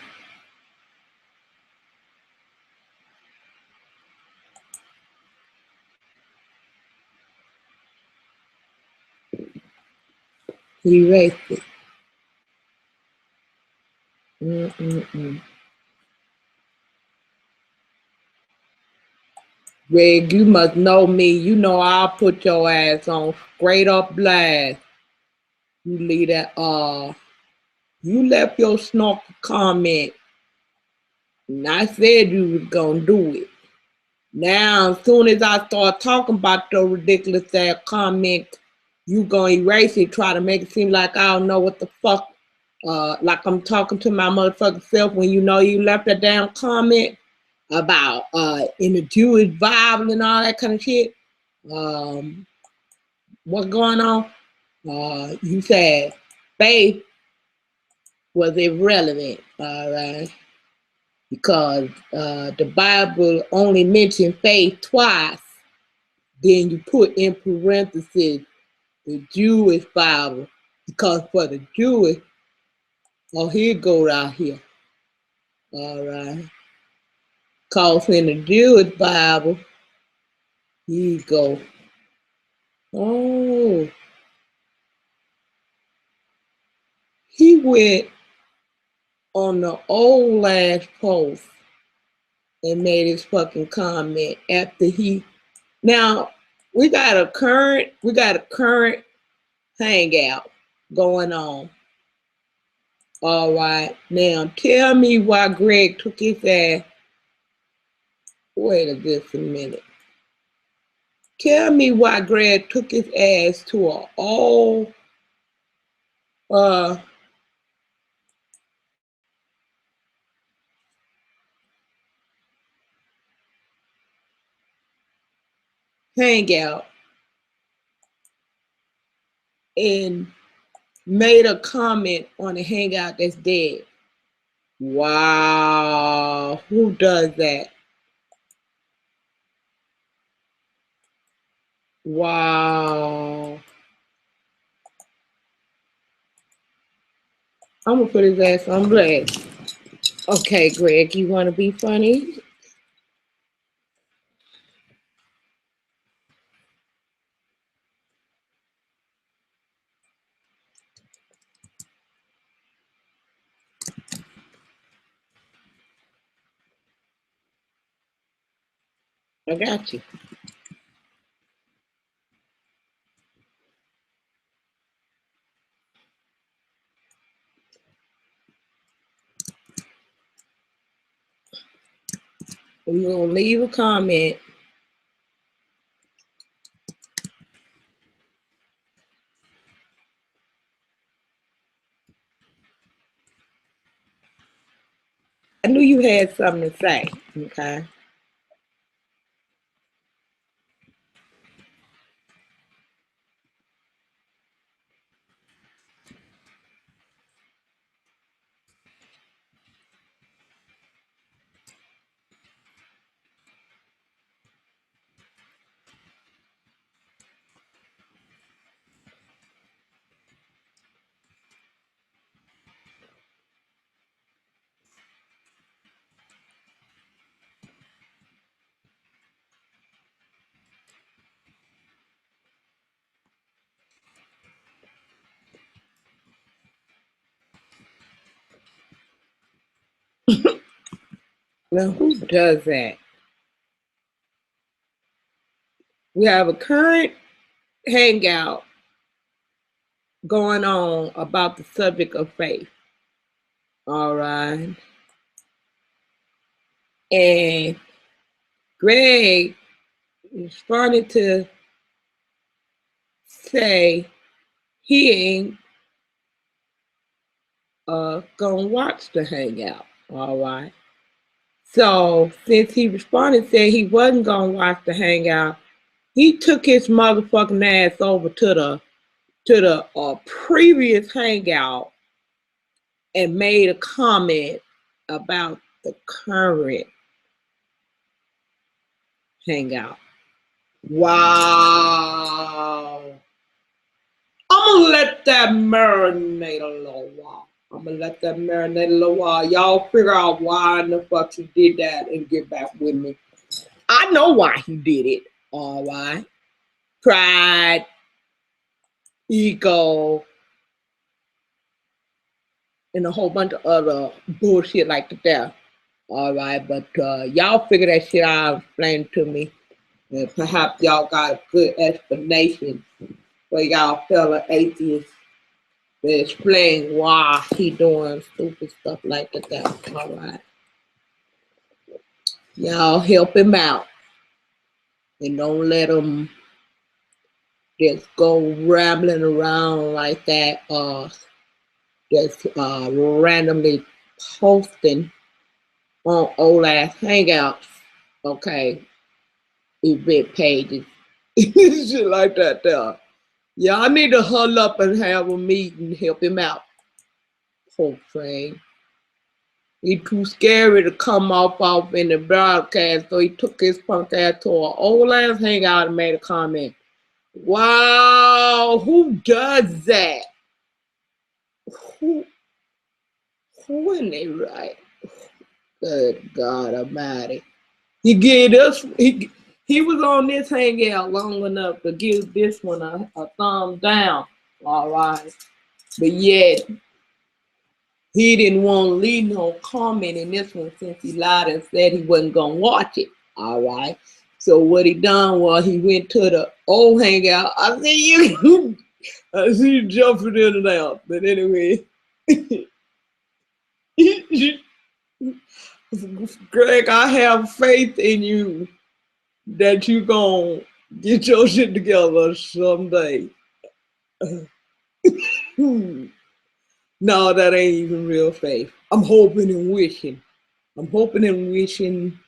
He erased it. Greg, you must know me. You know I'll put your ass on straight up blast. You leave that, you left your snorkel comment. And I said you was gonna do it. Now, as soon as I start talking about your ridiculous ass comment, you gonna erase it, try to make it seem like I don't know what the fuck, like I'm talking to my motherfucking self when you know you left a damn comment about in the Jewish Bible and all that kind of shit. What's going on? You said faith was irrelevant, all right? Because the Bible only mentioned faith twice. Then you put in parentheses the Jewish Bible, because for the Jewish, oh, here it goes out here. All right. Because in the Jewish Bible, here you go. Oh, he went on the old last post and made his fucking comment after he. Now we got a current hangout going on. All right. Now tell me why Greg took his ass. Wait a minute. Tell me why Greg took his ass to an all hangout and made a comment on a hangout that's dead. Wow, who does that? Wow. I'm gonna put his ass on blast. Okay, Greg, you wanna be funny? I got you. We're gonna leave a comment. I knew you had something to say. Okay. Now who does that? We have a current hangout going on about the subject of faith. All right. And Greg started to say he ain't gonna watch the hangout. All right. So since he responded saying he wasn't gonna watch the hangout, he took his motherfucking ass over to the previous hangout and made a comment about the current hangout. Wow. I'm gonna let that marinate a little while. I'm gonna let that marinate a little while. Y'all figure out why in the fuck he did that and get back with me. I know why he did it. All right. Pride, ego, and a whole bunch of other bullshit like that. All right. But y'all figure that shit out and explain it to me. And perhaps y'all got a good explanation for y'all fellow atheists to explain why he doing stupid stuff like that. All right. Y'all help him out. And don't let him just go rambling around like that, just randomly posting on old ass hangouts, okay, event pages, shit like that there. Y'all need to huddle up and have a meeting and help him out. Poor thing. He too scary to come off in the broadcast, so he took his punk ass to an old ass hangout and made a comment. Wow, who does that? Who in they right? Good God Almighty. He gave us he was on this hangout long enough to give this one a thumb down. All right. But yet he didn't want to leave no comment in this one since he lied and said he wasn't gonna watch it. All right. So what he done was he went to the old hangout. I see you I see you jumping in and out. But anyway. Greg, I have faith in you that you gonna get your shit together someday. No, that ain't even real faith. I'm hoping and wishing. I'm hoping and wishing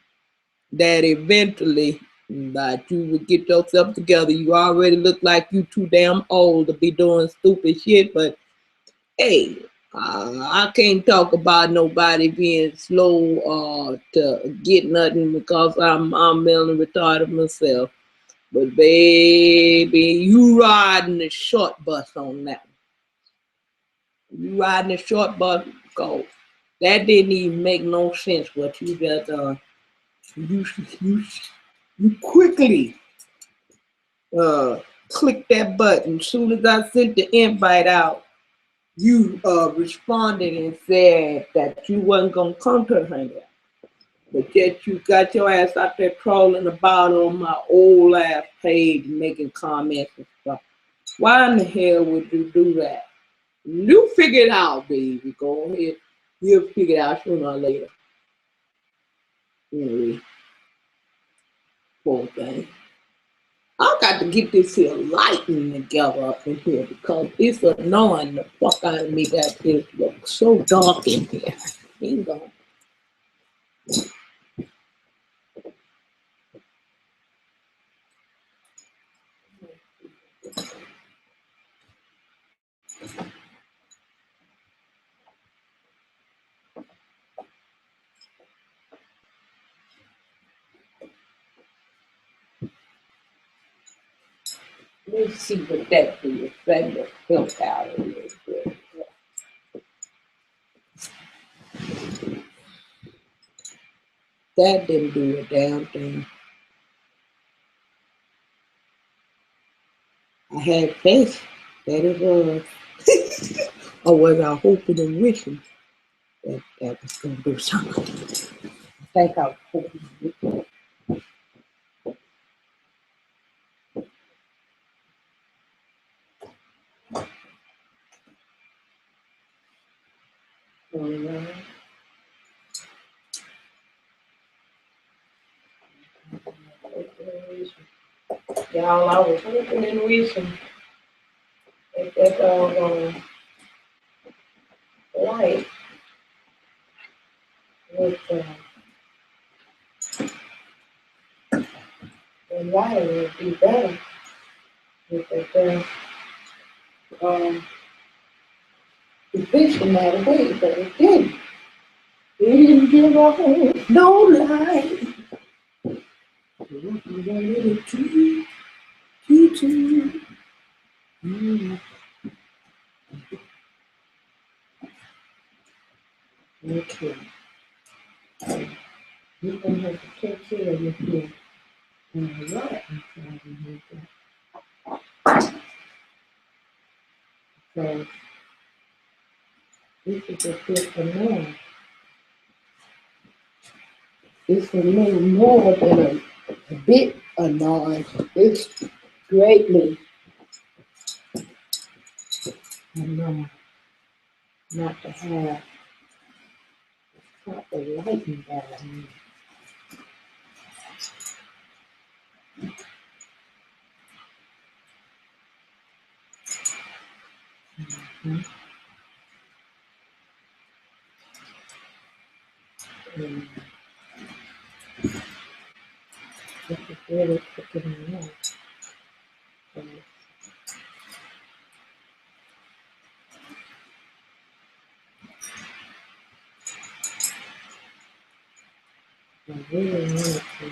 that eventually that you would get yourself together. You already look like you too damn old to be doing stupid shit, but hey, I can't talk about nobody being slow to get nothing because I'm mentally retarded myself. But baby, you riding the short bus on that one. You riding the short bus, go. That didn't even make no sense what you just you you quickly click that button. As soon as I sent the invite out, you responded and said that you wasn't gonna come to the hangout. But yet you got your ass out there trolling about on my old ass page, making comments and stuff. Why in the hell would you do that? You figure it out, baby. Go ahead. You'll figure it out sooner or later. Anyway, poor thing. I got to get this here lighting together up in here because it's annoying the fuck out of me that it looks so dark in here. Hang on. Let's see what that do. Bring the filth out of here. That didn't do a damn thing. I had faith that it was. Or was I hoping and wishing that that was going to do something? I think I was hoping and wishing. Y'all, I was hoping and wishing that that doggone light would, the light would be better with that depiction that way, but it didn't. It didn't give off no light. It was a little too. Okay. You're going to have to take care of your light inside of here. So this is a different man. It's a little more than a bit annoying. It's greatly annoying not to have proper lighting down here. And this is really picking me up. So I really wanted to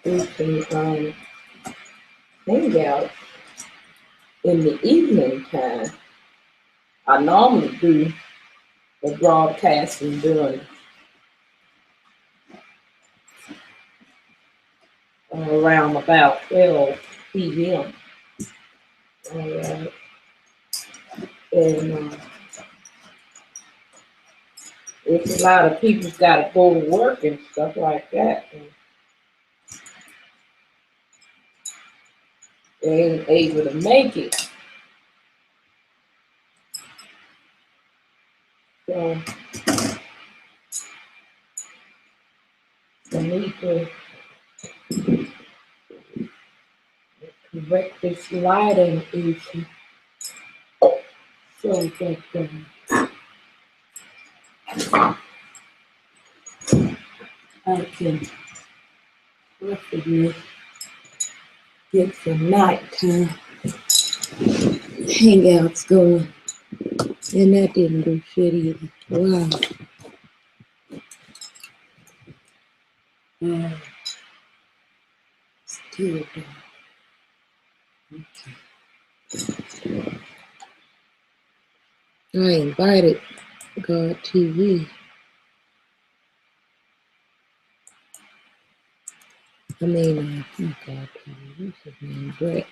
do some hangout in the evening time. I normally do the broadcasting during around about 12 p.m. Alright. And if a lot of people's got to go to work and stuff like that, and they ain't able to make it. So I need to correct this lighting issue so that I can possibly get some nighttime hangouts going. And that didn't do shit either. Wow. Still done. I invited God TV. I mean, not God TV. What's his name? Brett.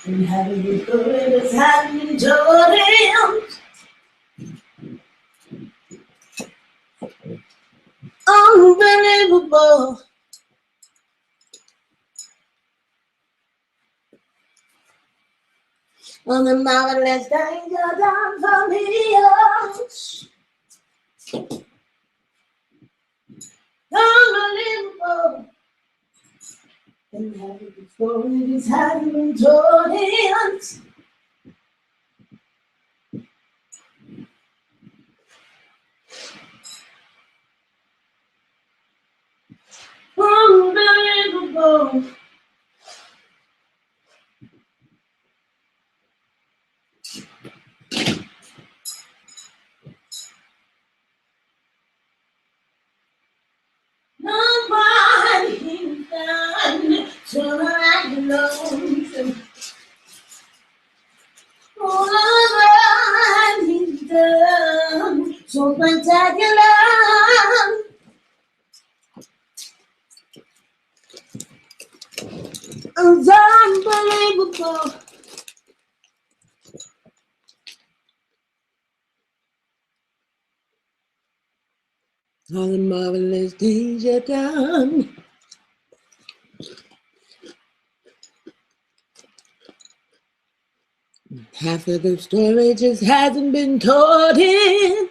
And having this gorillas hiding Jordan, unbelievable. On the marvelous danger down from hills, unbelievable. And having this gorillas hiding Jordan, unbelievable. Nobody done so like lonesome. Nobody done so spectacular. It's unbelievable. All the marvelous things you've done. Half of the story just hasn't been told in.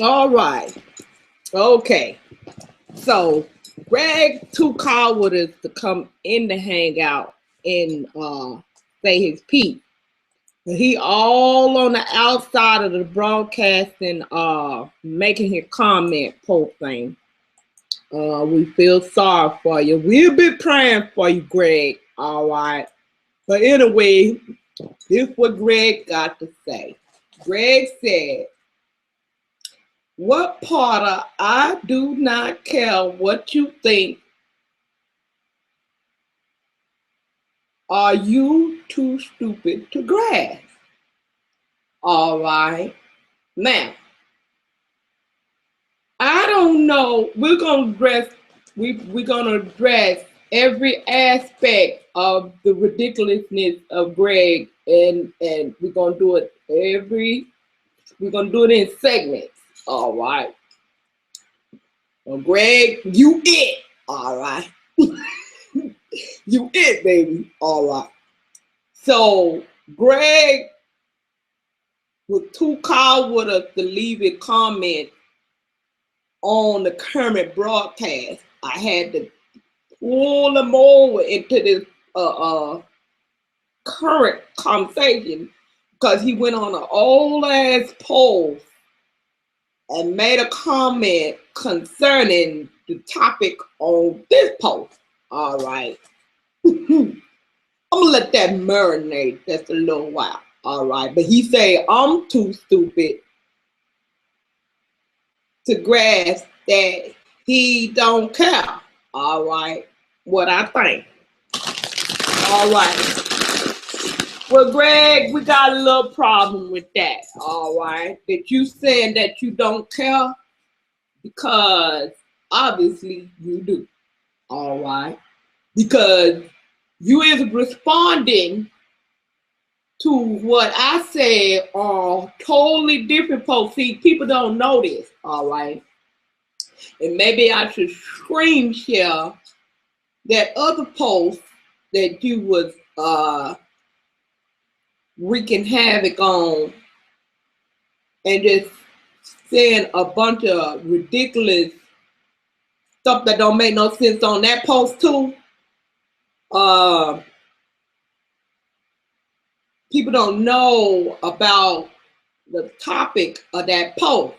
All right. Okay. So Greg too cowardice to come in to hang out and say his piece. He all on the outside of the broadcasting, making his comment post thing. We feel sorry for you. We'll be praying for you, Greg. All right. But anyway, this is what Greg got to say. Greg said, "What Potter, I do not care what you think. Are you too stupid to grasp?" All right. Now, I don't know. We're gonna address every aspect of the ridiculousness of Greg, and we're gonna do it in segments. All right. Well, Greg, you it. All right. You it, baby. All right. So Greg was too coward to leave a comment on the current broadcast. I had to pull him over into this current conversation because he went on an old ass post and made a comment concerning the topic on this post. All right. I'm gonna let that marinate just a little while. All right. But he said I'm too stupid to grasp that he don't care. All right. What I think. All right. Well, Greg, we got a little problem with that. All right. That you saying that you don't care, because obviously you do. All right. Because you is responding to what I said on totally different posts. See, people don't know this. All right. And maybe I should screen share that other post that you was wreaking havoc on and just saying a bunch of ridiculous stuff that don't make no sense on that post too. People don't know about the topic of that post.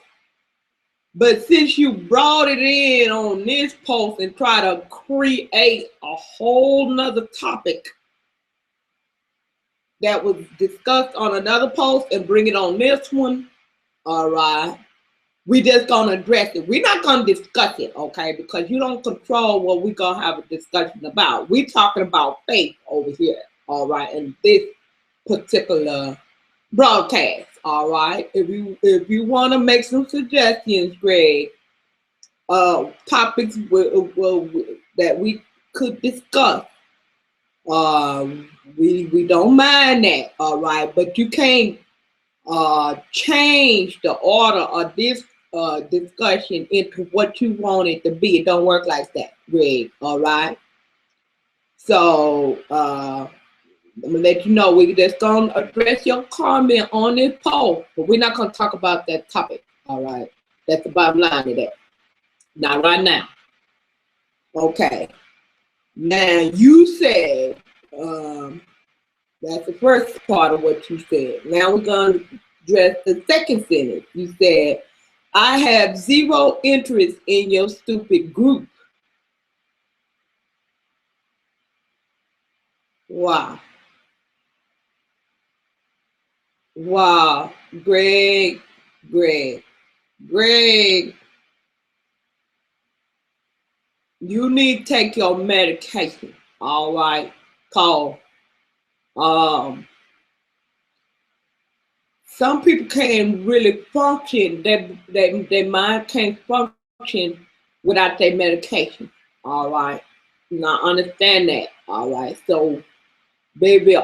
But since you brought it in on this post and try to create a whole nother topic that was discussed on another post and bring it on this one, all right, we just gonna address it. We're not gonna discuss it, okay, because you don't control what we're gonna have a discussion about. We're talking about faith over here, all right, in this particular broadcast, all right. If you want to make some suggestions, Greg, topics that we could discuss, we don't mind that, all right. But you can't change the order of this discussion into what you want it to be. It don't work like that, Greg. All right. So I'm gonna let you know we're just gonna address your comment on this poll, but we're not gonna talk about that topic. All right. That's the bottom line of that. Not right now. Okay. Now you said that's the first part of what you said. Now we're gonna address the second sentence. You said, "I have zero interest in your stupid group." Wow. Wow. Greg, you need to take your medication. All right. Call. Some people can't really function. Their mind can't function without their medication. All right. Now understand that. All right. So, baby,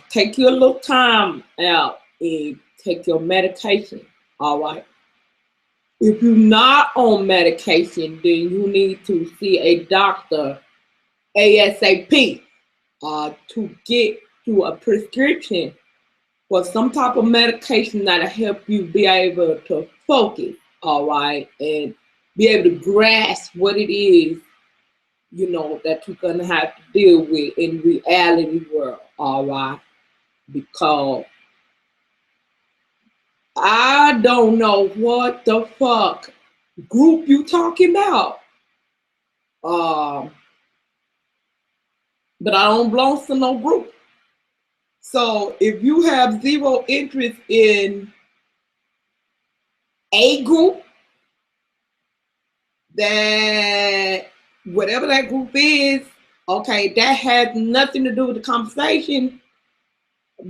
take your little time out and take your medication. All right. If you're not on medication, then you need to see a doctor ASAP to get you a prescription for some type of medication that'll help you be able to focus. all right, and be able to grasp what it is, you know, that you're gonna have to deal with in reality world, all right, because I don't know what the fuck group you talking about. Um, but I don't belong to no group. So if you have zero interest in a group, that whatever that group is, okay, that has nothing to do with the conversation.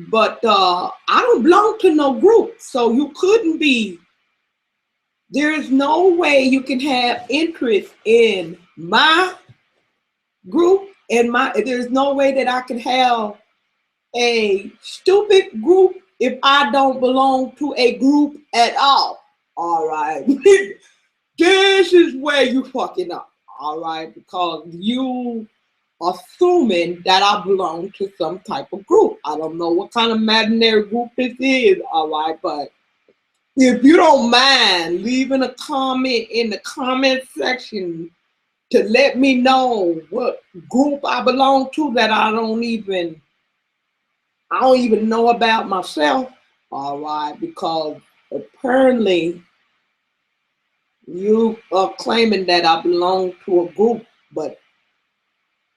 But I don't belong to no group, so you couldn't be. There is no way you can have interest in my group and my. There's no way that I can have a stupid group if I don't belong to a group at all. All right. This is where you fucking up. All right. Because you assuming that I belong to some type of group. I don't know what kind of imaginary group this is. All right. But if you don't mind leaving a comment in the comment section to let me know what group I belong to that I don't even know about myself, all right, because apparently you are claiming that I belong to a group, but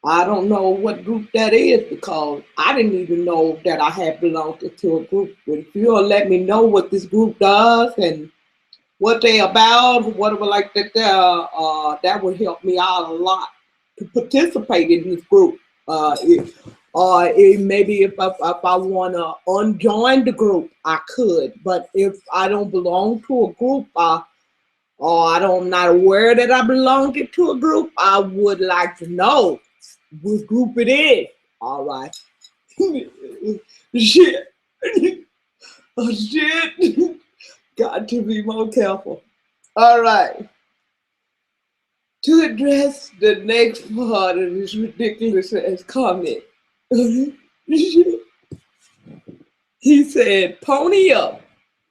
I don't know what group that is because I didn't even know that I had belonged to a group. But if you'll let me know what this group does and what they about, whatever like that, that would help me out a lot to participate in this group. Maybe if I want to unjoin the group, I could. But if I don't belong to a group, or I'm not aware that I belong to a group, I would like to know which group it is. All right. Shit. Oh, shit. Got to be more careful. All right. To address the next part of this ridiculous ass comment, he said, "Pony up."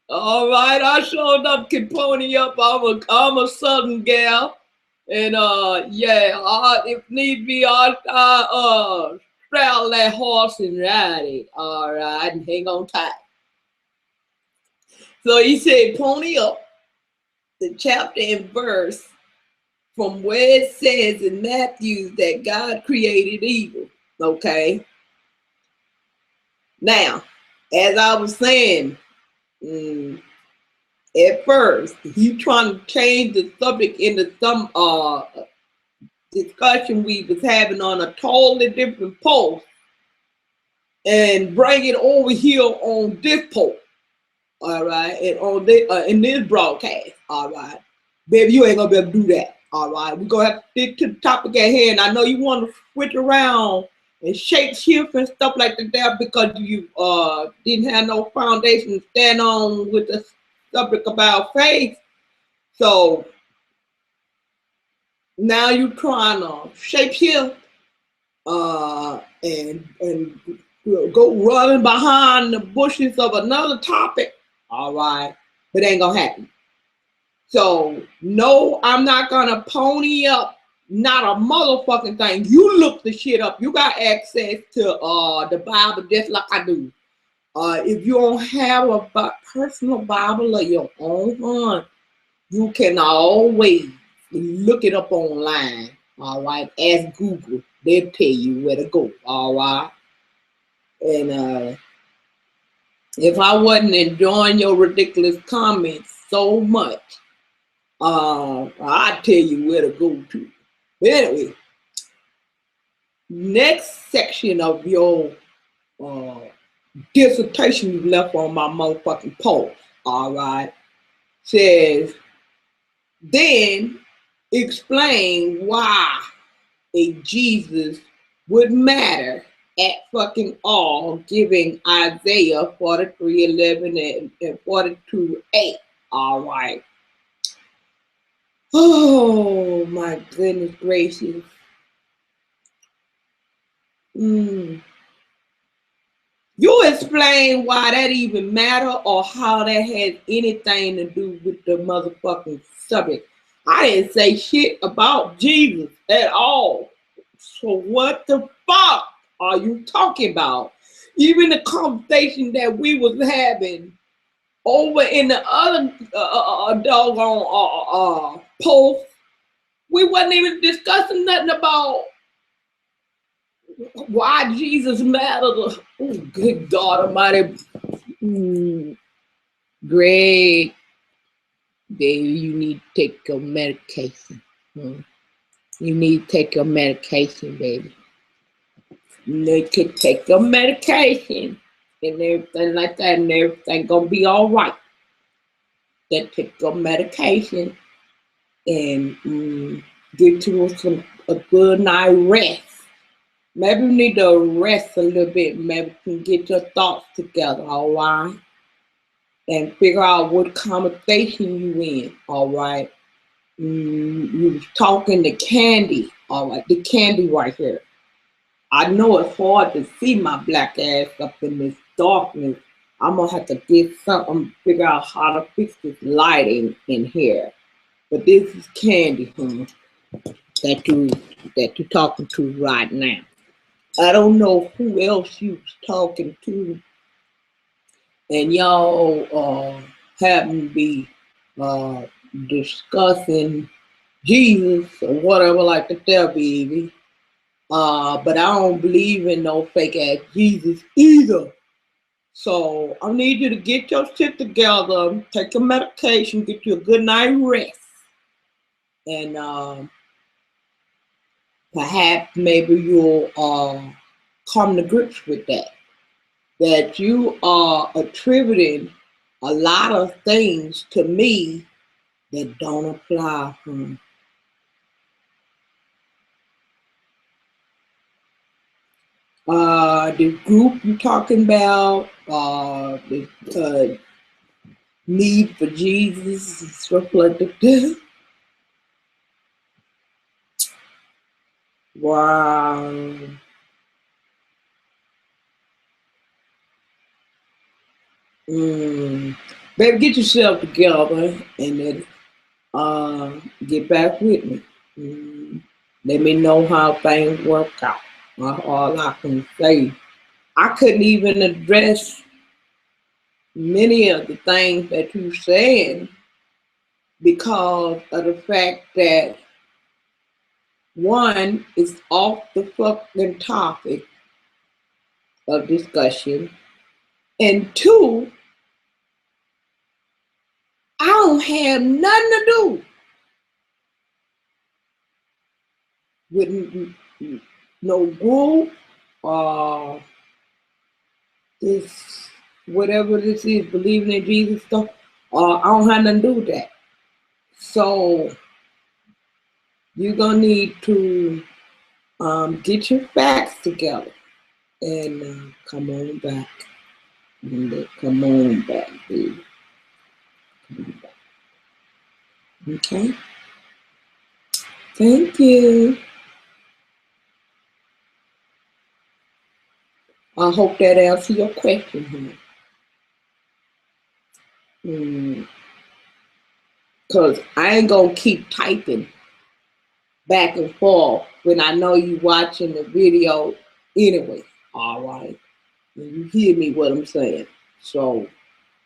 All right, I showed up can pony up. I'm a Southern gal, and yeah, if need be, I straddle that horse and ride it. All right, and hang on tight. So he said, "Pony up." The chapter and verse from where it says in Matthew that God created evil. Okay. Now, as I was saying, at first, he trying to change the subject into some discussion we was having on a totally different post and bring it over here on this post. All right, and on this in this broadcast. All right, baby, you ain't gonna be able to do that. All right, we're gonna have to stick to the topic at hand. I know you want to switch around and shape shift and stuff like that because you didn't have no foundation to stand on with the subject about faith. So now you're trying to shape shift and go running behind the bushes of another topic. All right, but ain't gonna happen. So no, I'm not gonna pony up not a motherfucking thing. You look the shit up. You got access to the Bible just like I do. If you don't have a personal Bible of your own, you can always look it up online. All right, ask Google. They'll tell you where to go. All right, and if I wasn't enjoying your ridiculous comments so much, I'd tell you where to go to. But anyway, next section of your dissertation you left on my motherfucking post, all right, says, then explain why a Jesus would matter at fucking all, giving Isaiah 43:11 and 42:8. All right. Oh my goodness gracious. You explain why that even matter or how that has anything to do with the motherfucking subject. I didn't say shit about Jesus at all. So what the fuck are you talking about? Even the conversation that we was having over in the other doggone post, we wasn't even discussing nothing about why Jesus mattered. Oh, good God Almighty. Greg, baby, you need to take your medication. You need to take your medication, baby. You need to take your medication and everything like that, and everything gonna be all right. Then take your medication and get you a good night rest. Maybe you need to rest a little bit. Maybe you can get your thoughts together, all right? And figure out what conversation you in, all right? You was talking to Candy, all right? The Candy right here. I know it's hard to see my black ass up in this darkness. I'm gonna have to get something, figure out how to fix this lighting in here. But this is Candy, that you talking to right now. I don't know who else you was talking to, and y'all happen to be discussing Jesus or whatever like the there, baby. But I don't believe in no fake ass Jesus either. So I need you to get your shit together, take your medication, get you a good night rest, and perhaps maybe you'll come to grips with that. That you are attributing a lot of things to me that don't apply. The group you're talking about, the need for Jesus is reflected there. Wow. Baby, get yourself together and then get back with me. Let me know how things work out. All I can say. I couldn't even address many of the things that you're saying because of the fact that one is off the fucking topic of discussion, and two, I don't have nothing to do with no group or this whatever this is, believing in Jesus stuff. I don't have nothing to do with that. So you're gonna need to get your facts together and come on back. Come on back, baby. Come on back. Okay. Thank you. I hope that answers your question, honey. Because I ain't gonna keep typing back and forth when I know you watching the video anyway. All right. And you hear me what I'm saying. So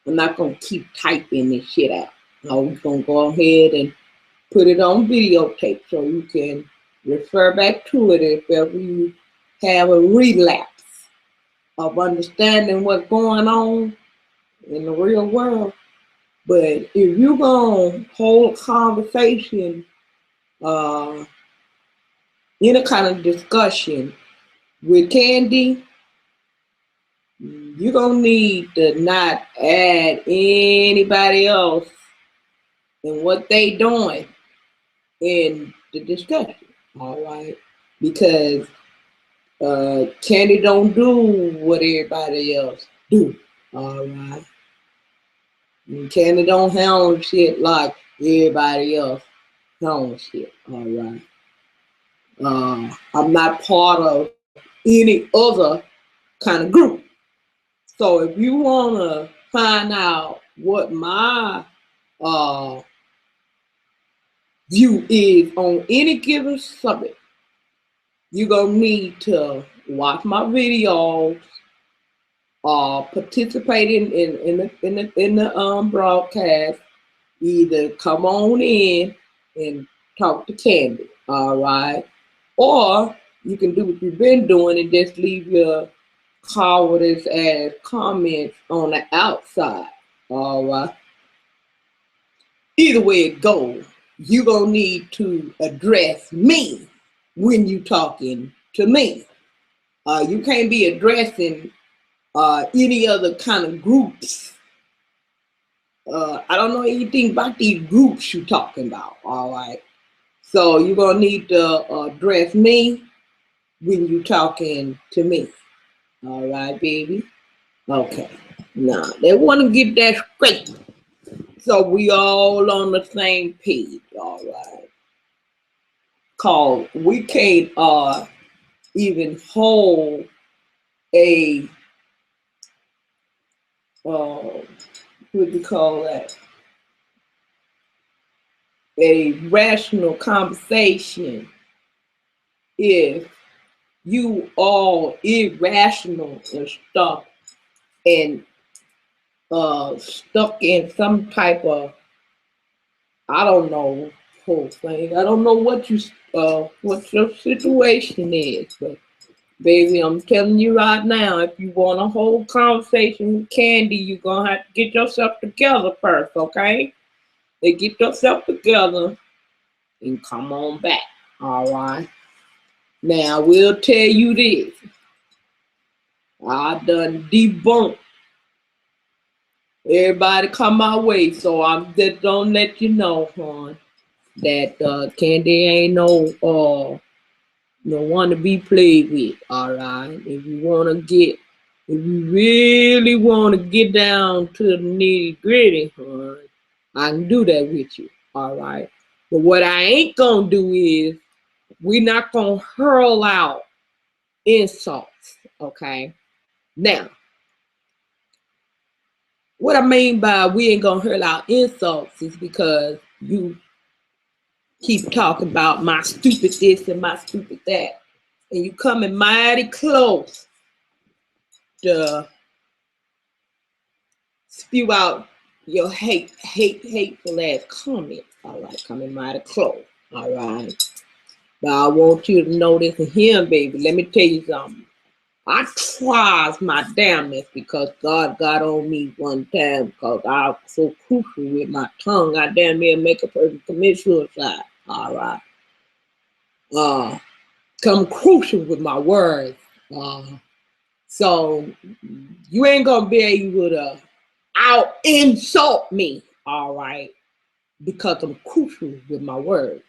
I'm not gonna keep typing this shit out. I'm gonna go ahead and put it on videotape so you can refer back to it if ever you have a relapse of understanding what's going on in the real world. But if you're gonna hold a conversation, any kind of discussion with Candy, you're gonna need to not add anybody else and what they doing in the discussion, all right? Because Candy don't do what everybody else do, all right? And Candy don't handle shit like everybody else handles shit, all right? I'm not part of any other kind of group, So if you want to find out what my uh, view is on any given subject, you're going to need to watch my videos, participate in the broadcast, either come on in and talk to Candy, all right? Or you can do what you've been doing and just leave your cowardice as comments on the outside, all right? Either way it goes, you're going to need to address me when you talking to me. You can't be addressing any other kind of groups. I don't know anything about these groups you're talking about, all right? So you're going to need to address me when you're talking to me. All right, baby? Okay. Now, they want to get that straight. So we all on the same page, all right? Cause we can't even hold a, what do you call that? A rational conversation if you all irrational and stuff and stuck in some type of, I don't know, whole thing. I don't know what your situation is, but baby, I'm telling you right now, if you want a whole conversation with Candy, you're gonna have to get yourself together first, okay? They get yourself together and come on back. All right. Now I will tell you this. I done debunked everybody come my way, so I'm just gonna let you know, hon, that Candy ain't no one to be played with. All right. If you really wanna get down to the nitty gritty, hon, I can do that with you. All right. But what I ain't gonna do is we're not gonna hurl out insults. Okay. Now, what I mean by we ain't gonna hurl out insults is because you keep talking about my stupid this and my stupid that, and you coming mighty close to spew out your hateful ass comments. All right, coming mighty close. All right, but I want you to know this and hear, baby. Let me tell you something. I tries my damnedest because God got on me one time because I was so crucial with my tongue. I damn near make a person commit suicide. All right. Come crucial with my words. So you ain't gonna be able to out insult me, all right, because I'm crucial with my words.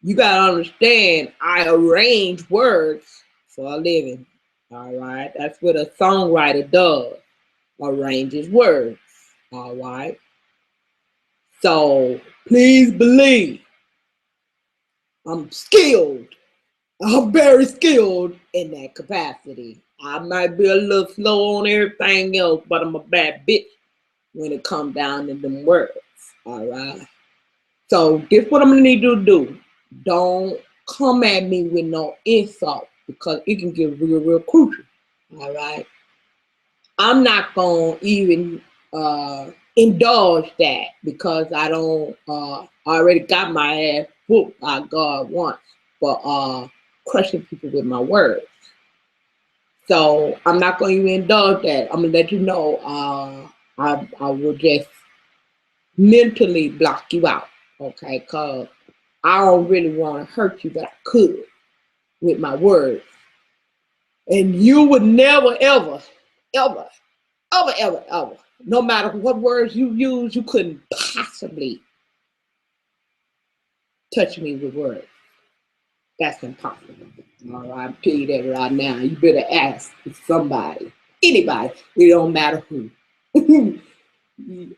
You gotta understand, I arrange words for a living. All right, that's what a songwriter does, arranges words. All right. So please believe I'm skilled. I'm very skilled in that capacity. I might be a little slow on everything else, but I'm a bad bitch when it comes down to them words. All right. So this what I'm gonna need you to do. Don't come at me with no insult because it can get real crucial. All right. I'm not gonna even indulge that because I don't I already got my ass whooped by God once for crushing people with my words. So I'm not gonna even indulge that. I'm gonna let you know I will just mentally block you out, okay? Cause I don't really want to hurt you, but I could with my words. And you would never, ever, ever, ever, ever, ever, no matter what words you use, you couldn't possibly touch me with words. That's impossible. All right, I'll tell you that right now. You better ask somebody, anybody, it don't matter who.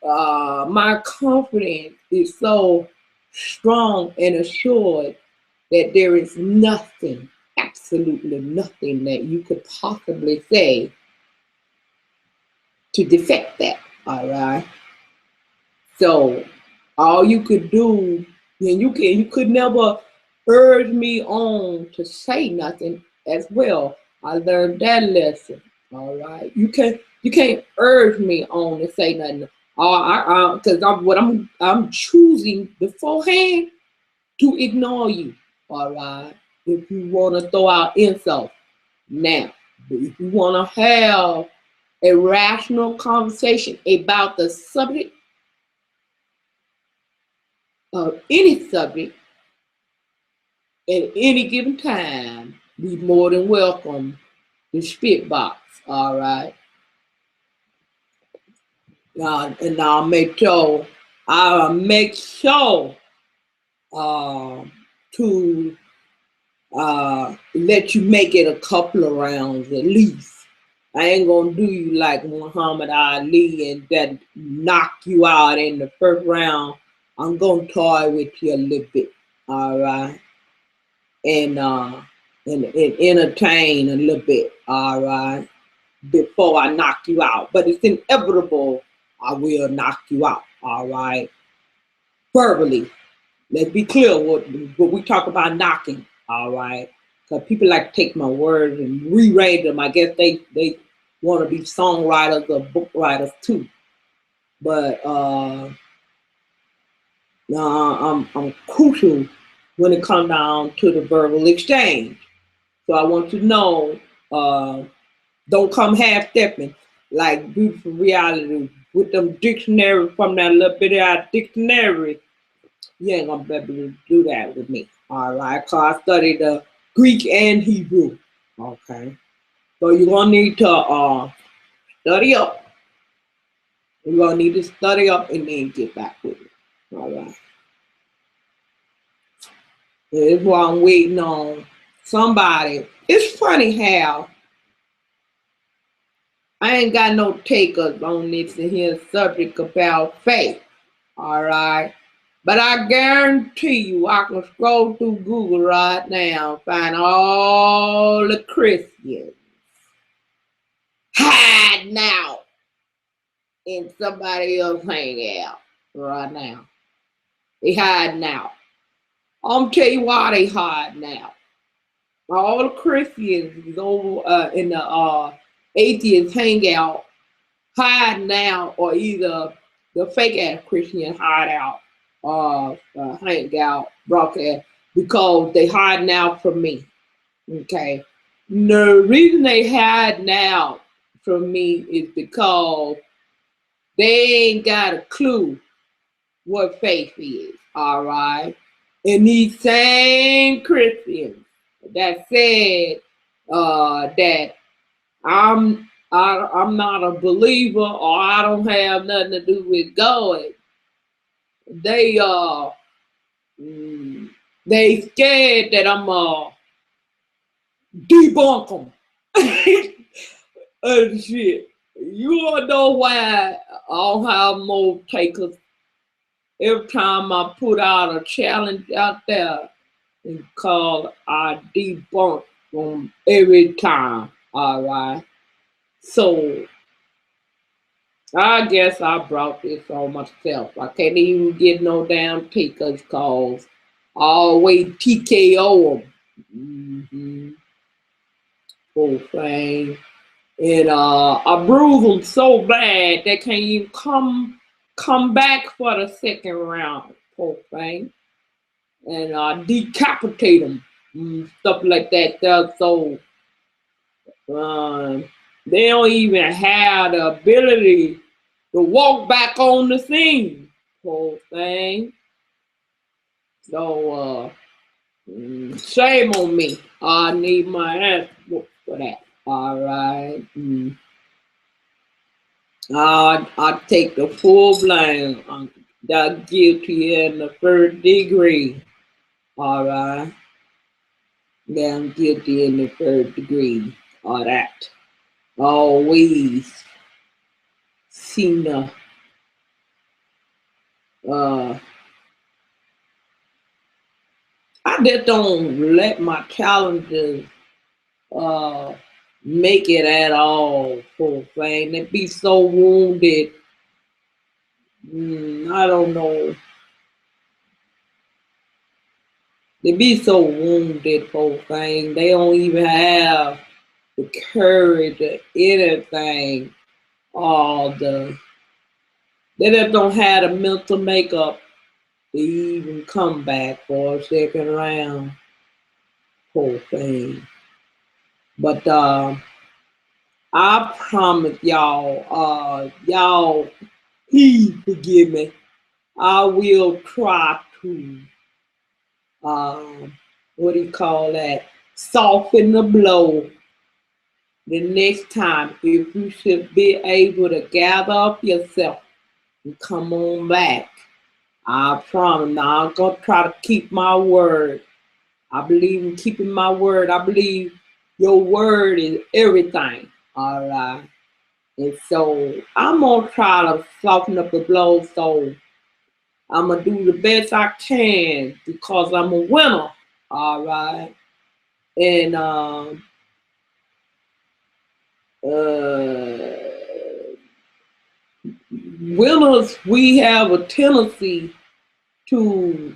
My confidence is so strong and assured that there is nothing, absolutely nothing that you could possibly say to defect that. All right. So all you could do, and you could never urge me on to say nothing as well. I learned that lesson. All right. You can't urge me on to say nothing. Because I'm choosing beforehand to ignore you. All right. If you want to throw out insults now, if you want to have a rational conversation about the subject of any subject at any given time, be more than welcome to spitbox. All right. And I'll make sure uh, to let you make it a couple of rounds at least. I ain't gonna do you like Muhammad Ali and that knock you out in the first round. I'm gonna toy with you a little bit, all right, and and entertain a little bit, all right, before I knock you out. But it's inevitable I will knock you out, all right, verbally. Let's be clear what we talk about knocking, all right? Because people like to take my words and rearrange them. I guess they want to be songwriters or book writers too. But I'm crucial when it comes down to the verbal exchange. So I want you to know, don't come half stepping like beautiful reality with them dictionary from that little bit of our dictionary. You ain't gonna be able to do that with me. All right, cause I studied the Greek and Hebrew. Okay, so you're gonna need to study up. You're gonna need to study up and then get back with me. All right, this is why I'm waiting on somebody. It's funny how I ain't got no takers on this here subject about faith. All right. But I guarantee you, I can scroll through Google right now and find all the Christians hiding out in somebody else hangout right now. They hiding out. I'm tell you why they hiding out. All the Christians is over in the atheist hangout hiding out, or either the fake ass Christian hide out, hang out, broadcast, because they hiding out from me. Okay. The reason they hiding out from me is because they ain't got a clue what faith is. All right. And these same Christians that said that I'm not a believer, or I don't have nothing to do with God. They mm, they scared that I'm debunk them. Shit. You wanna know why I don't have more takers? Every time I put out a challenge out there, it's called I debunk them every time. All right. So I guess I brought this on myself. I can't even get no damn takers calls. I always TKO them. Mm-hmm. Poor thing. And I bruise them so bad they can't even come back for the second round. Poor thing. And decapitate them. Stuff like that. So uh, they don't even have the ability to walk back on the scene. Poor thing. So shame on me. I need my ass whooped for that. All right. I take the full blame. I'm that guilty in the first degree. All right. Yeah, I'm guilty in the first degree. All that. Always seem to uh I just don't let my challenges uh make it at all, poor thing. They be so wounded. I don't know. They be so wounded, poor thing. They don't even have the courage or anything. All they just don't have the mental makeup to even come back for a second round, poor thing. But I promise y'all, y'all, please forgive me. I will try to, what do you call that? Soften the blow the next time. If you should be able to gather up yourself and come on back, I promise. Now I'm gonna try to keep my word. I believe in keeping my word. I believe your word is everything. All right. And so I'm gonna try to soften up the blow. So I'm gonna do the best I can because I'm a winner. All right. And uh, winners, we have a tendency to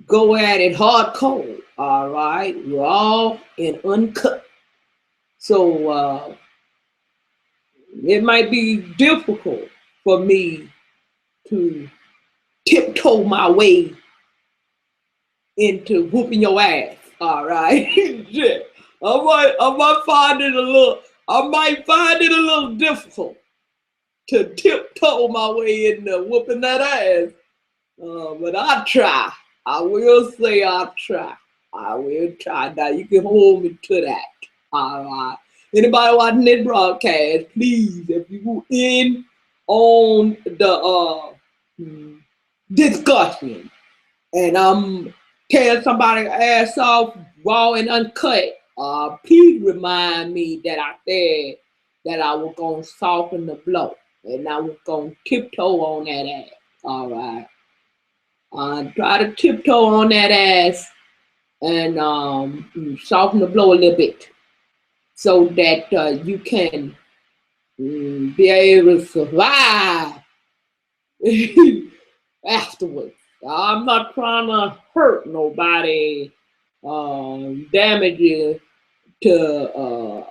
go at it hardcore. All right, raw and uncut. So it might be difficult for me to tiptoe my way into whooping your ass. All right. Shit. I might find it a little. I might find it a little difficult to tiptoe my way into whooping that ass. But I try. I will say I try. I will try. Now you can hold me to that. All right. Anybody watching this broadcast, please, if you in on the discussion and I'm tearing somebody's ass off raw and uncut, please remind me that I said that I was gonna soften the blow and I was gonna tiptoe on that ass. All right. Try to tiptoe on that ass and soften the blow a little bit so that you can be able to survive afterwards. I'm not trying to hurt nobody, damage you to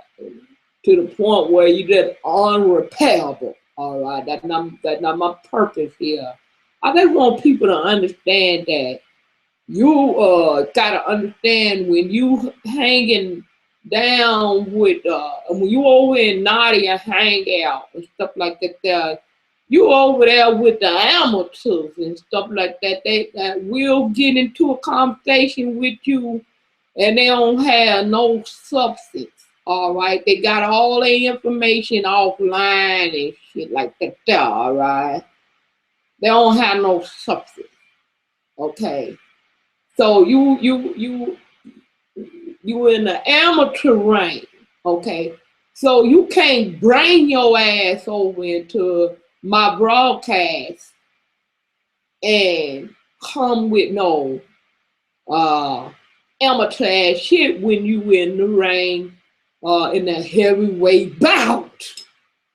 the point where you just unrepairable. All right, that's not my purpose here. I just want people to understand that you gotta understand when you hanging down with when you over in Nadia hangout and stuff like that there, you over there with the amateurs and stuff like that, they that will get into a conversation with you and they don't have no substance. All right, they got all the information offline and shit like that there, all right. They don't have no substance. Okay. So you in the amateur range, okay? So you can't bring your ass over into my broadcast and come with no uh amateur ass shit when you in the ring in a heavyweight bout.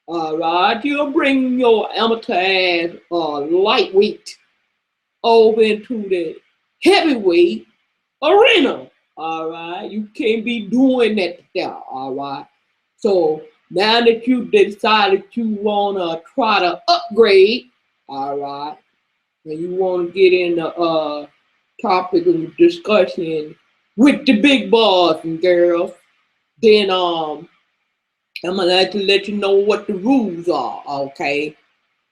All right, you'll bring your amateur ass lightweight over into the heavyweight arena. All right, you can't be doing that there. All right, so now that you decided you wanna try to upgrade, all right, and you wanna get in the topic of discussion with the big boys and girls, then I'm gonna have to let you know what the rules are. Okay,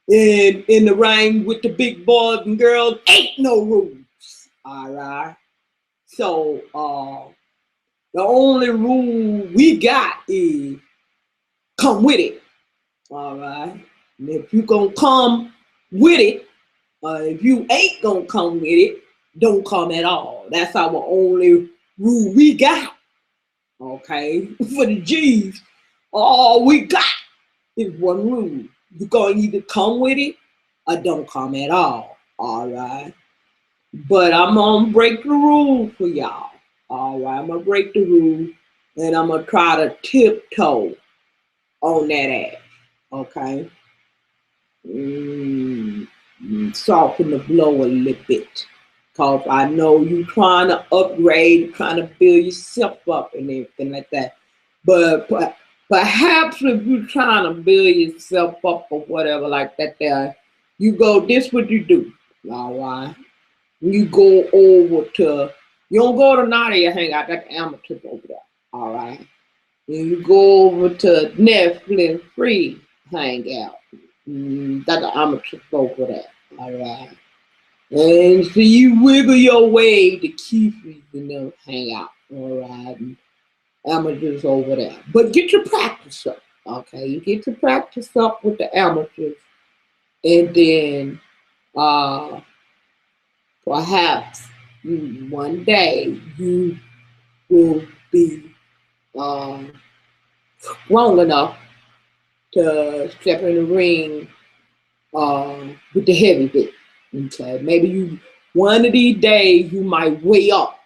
in the ring with the big boys and girls, ain't no rules. All right. So the only rule we got is come with it. All right. And if you gonna come with it, if you ain't gonna come with it, don't come at all. That's our only rule we got. Okay. For the G's, all we got is one rule. You gonna either come with it or don't come at all. All right. But I'm gonna break the rule for y'all. All right, I'm gonna break the rule. and I'm gonna try to tiptoe on that ass. Okay. Mm, soften the blow a little bit. Cause I know you trying to upgrade, trying to build yourself up and everything like that. But perhaps if you're trying to build yourself up or whatever like that there, you go, this what you do. All right. You go over to, you don't go to Nadia hang out, that's amateur over there. All right. Then you go over to Netflix free hangout. That's an amateur over there. All right. And so you wiggle your way to keep you know hang out. All right. And amateurs over there. But get your practice up. Okay. You get your practice up with the amateurs. And then uh perhaps one day you will be uh, strong enough to step in the ring with the heavyweight. Okay, maybe you one of these days you might weigh up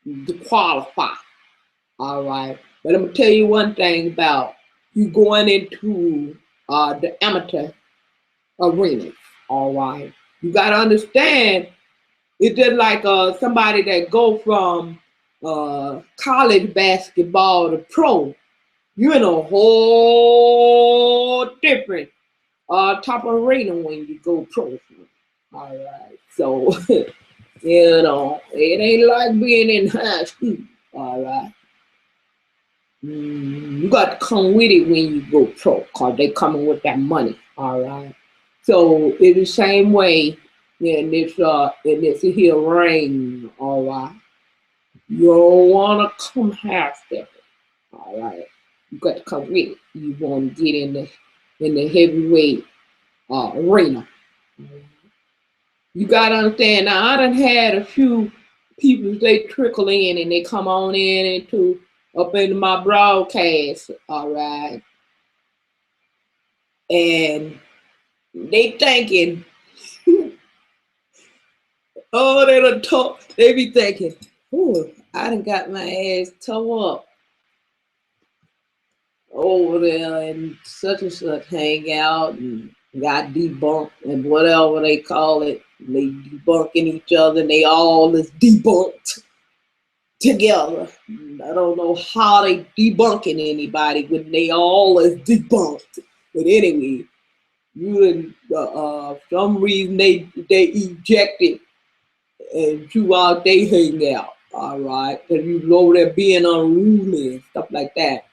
to qualify. All right, but I'm gonna tell you one thing about you going into the amateur arenas. All right, you gotta understand it's just like somebody that go from college basketball to pro. You're in a whole different top arena when you go pro. All right. So, you know, it ain't like being in high school. All right. You got to come with it when you go pro because they coming with that money. All right. So, it's the same way in this here ring. All right. You don't want to come half stepping. All right. You got to come with it. You want to get in the heavyweight arena. You gotta understand now. I done had a few people they trickle in and they come on in into up into my broadcast, all right, and they thinking, oh, they done talk. They be thinking, oh, I done got my ass tore up over there and such hang out and got debunked and whatever they call it. They debunking each other and they all is debunked together. I don't know how they debunking anybody when they all is debunked. But anyway, you some reason they ejected and throughout they hang out. All right, because you was over there being unruly and stuff like that.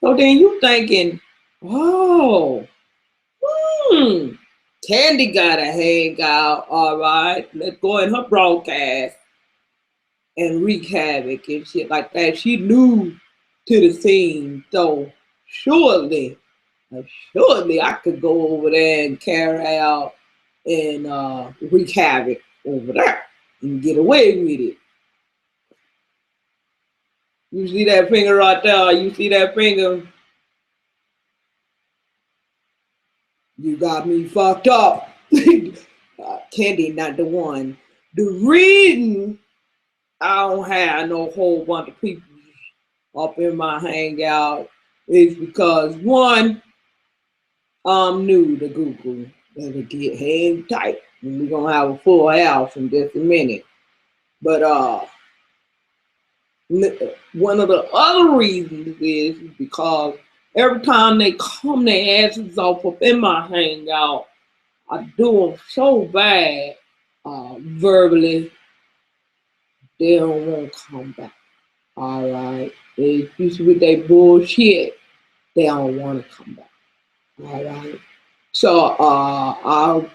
So then you thinking, oh, hmm, Candy gotta hang out. All right, let's go in her broadcast and wreak havoc and shit like that. She new to the scene, so surely, surely I could go over there and carry out and wreak havoc over there and get away with it. You see that finger right there? You see that finger? You got me fucked up. Candy not the one. The reason I don't have no whole bunch of people up in my hangout is because one, I'm new to Google. Better get hang tight. And we're gonna have a full house in just a minute. But one of the other reasons is because every time they come their asses off up in my hangout, I do them so bad verbally, they don't want to come back. All right. They used with their bullshit, they don't want to come back. All right. So I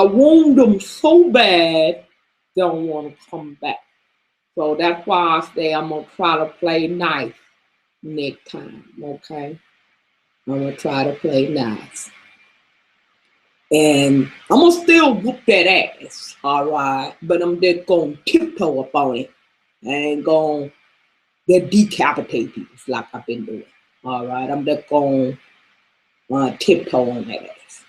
wound them so bad, they don't want to come back. So that's why I say I'm gonna try to play nice next time. Okay, I'm gonna try to play nice, and I'm gonna still whoop that ass. All right, but I'm just gonna tiptoe up on it. I ain't gonna decapitate people like I've been doing. All right, I'm just gonna tiptoe on that ass.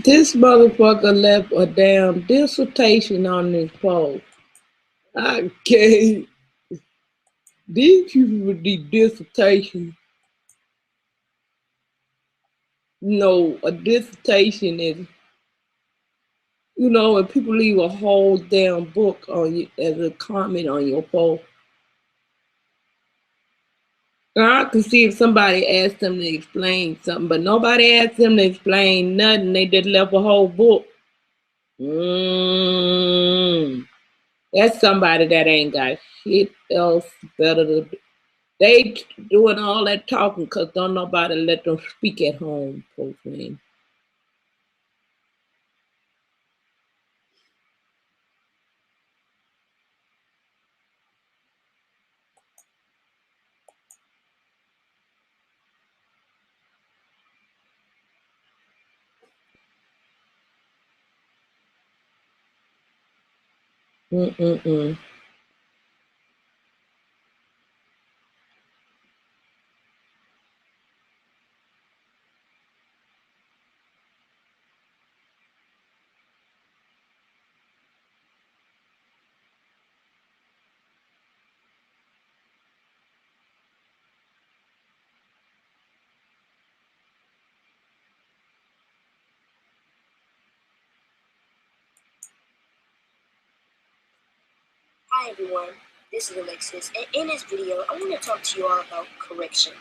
This motherfucker left a damn dissertation on this post. I can't. These people with these dissertations, a dissertation is, when people leave a whole damn book on you as a comment on your post. Now, I could see if somebody asked them to explain something, but nobody asked them to explain nothing. They just left a whole book. That's somebody that ain't got shit else better to do. They doing all that talking because don't nobody let them speak at home, profane. Mm-mm-mm. Hi everyone, this is Alexis, and in this video, I want to talk to you all about correction.